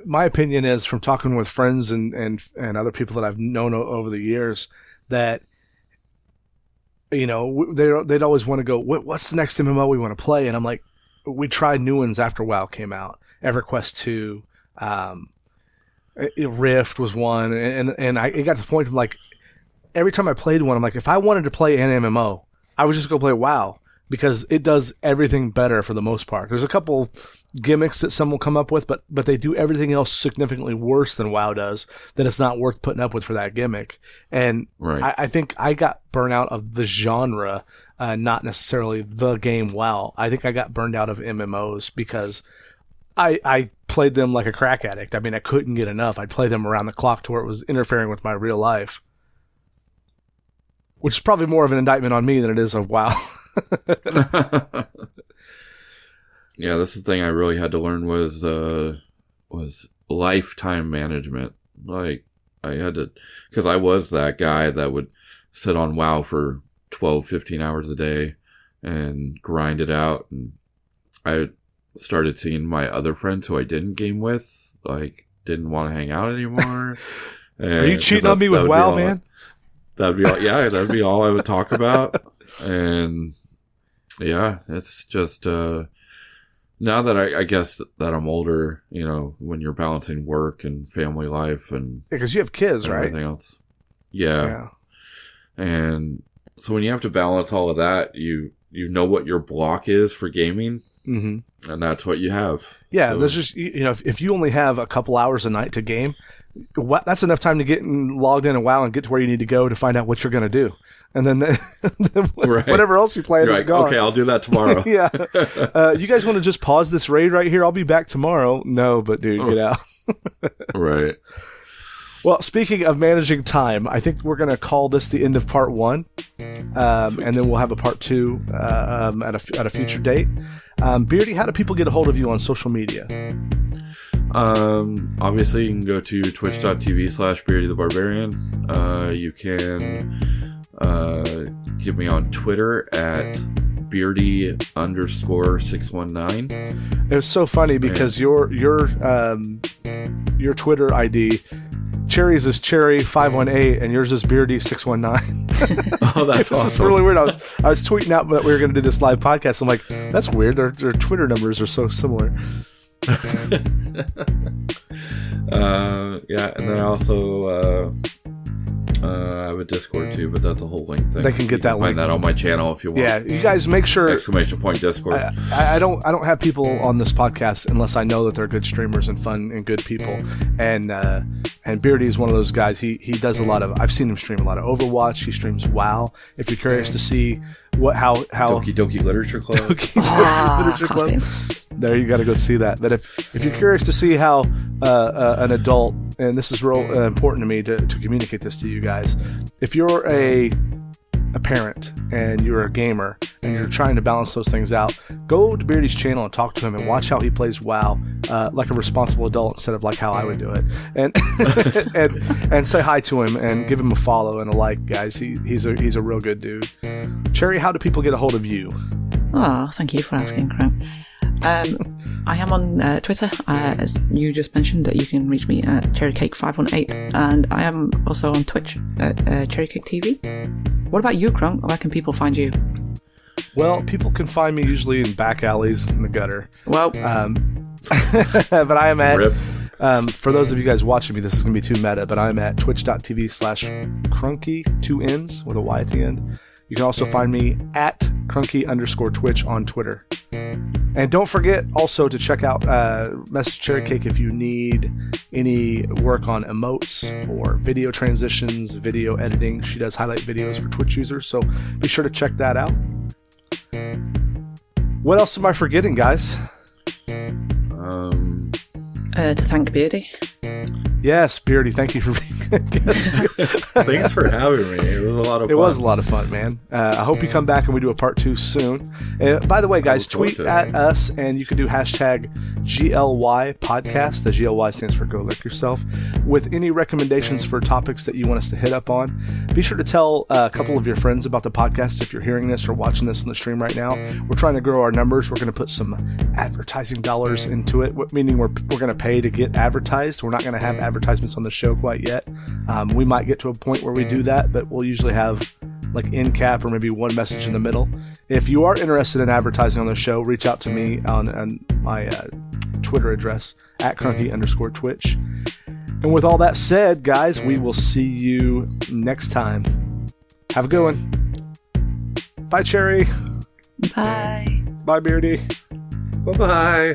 my opinion is from talking with friends and other people that I've known over the years that, they'd always want to go, what's the next MMO we want to play? And I'm like, we tried new ones after WoW came out. EverQuest 2, Rift was one. And it got to the point of like, every time I played one, I'm like, if I wanted to play an MMO, I would just go play WoW. Because it does everything better for the most part. There's a couple gimmicks that some will come up with, but they do everything else significantly worse than WoW does, that it's not worth putting up with for that gimmick. And right. I think I got burnt out of the genre, not necessarily the game WoW. I think I got burned out of MMOs because I played them like a crack addict. I mean, I couldn't get enough. I'd play them around the clock to where it was interfering with my real life. Which is probably more of an indictment on me than it is of WoW. Yeah, that's the thing I really had to learn was lifetime management. Like, I had to, because I was that guy that would sit on WoW for 12, 15 hours a day and grind it out. And I started seeing my other friends who I didn't game with, like, didn't want to hang out anymore. Are you cheating on me with WoW, man? That'd be all, yeah, that'd be all I would talk about. And yeah, it's just, now that I guess that I'm older, you know, when you're balancing work and family life and because you have kids, right? Everything else. Yeah. And so when you have to balance all of that, you know what your block is for gaming. Mm-hmm. And that's what you have. Yeah. So, there's just, you know, if you only have a couple hours a night to game, that's enough time to get logged in a WoW and get to where you need to go to find out what you're going to do. And then right. Whatever else you plan is gone. Okay, I'll do that tomorrow. Yeah. You guys want to just pause this raid right here? I'll be back tomorrow. No, but dude, get out. Right. Well, speaking of managing time, I think we're going to call this the end of part 1. And then we'll have a part 2 at a future date. Beardy, how do people get a hold of you on social media? Obviously you can go to twitch.tv/BeardyTheBarbarian. You can get me on Twitter at Beardy_619. It was so funny because your Twitter ID, Cherry's is Cherry518 and yours is Beardy619. Oh, that's awesome. It's really weird. I was tweeting out that we were going to do this live podcast. I'm like, that's weird. Their Twitter numbers are so similar. Yeah, and then I also I have a Discord too, but that's a whole link thing. They can get that link. Find that on my channel if you want. Yeah, you guys make sure !Discord. I don't have people on this podcast unless I know that they're good streamers and fun and good people. And Beardy is one of those guys. He does a lot of. I've seen him stream a lot of Overwatch. He streams WoW. If you're curious to see how Doki Doki Literature Club. Literature Club. There, you got to go see that. But if you're curious to see how an adult, and this is real important to me to communicate this to you guys, if you're a parent and you're a gamer and you're trying to balance those things out, go to Beardy's channel and talk to him and watch how he plays WoW like a responsible adult instead of like how I would do it, and and say hi to him and give him a follow and a like, guys. He's a real good dude. Cherry, how do people get a hold of you? Oh, thank you for asking, Crow. I am on Twitter, as you just mentioned, that you can reach me at CherryCake518, and I am also on Twitch at CherryCakeTV. What about you, Crunk? Where can people find you? Well, people can find me usually in back alleys in the gutter. Well, but I am at, for those of you guys watching me, this is going to be too meta, but I'm at twitch.tv/Crunky, 2 N's with a Y at the end. You can also find me at Crunky_Twitch on Twitter. And don't forget also to check out Message Cherry Cake if you need any work on emotes or video transitions, video editing. She does highlight videos for Twitch users, so be sure to check that out. What else am I forgetting, guys? To thank Beardy. Yes, Beardy, thank you for being a guest. Thanks for having me. It was a lot of fun. It was a lot of fun, man. I hope you come back and we do a part 2 soon. By the way, guys, tweet at us and you can do hashtag GLY podcast. The GLY stands for Go Lick Yourself. With any recommendations for topics that you want us to hit up on, be sure to tell a couple of your friends about the podcast if you're hearing this or watching this on the stream right now. We're trying to grow our numbers. We're going to put some advertising dollars into it, meaning we're going to pay to get advertised. We're not going to have advertisements on the show quite yet. We might get to a point where we do that, but we'll usually have like end cap or maybe one message in the middle. If you are interested in advertising on the show, reach out to me on my Twitter address at Crunky_Twitch. And with all that said, guys, we will see you next time. Have a good one. Bye, Cherry. Bye. Bye, Beardy. Bye-bye.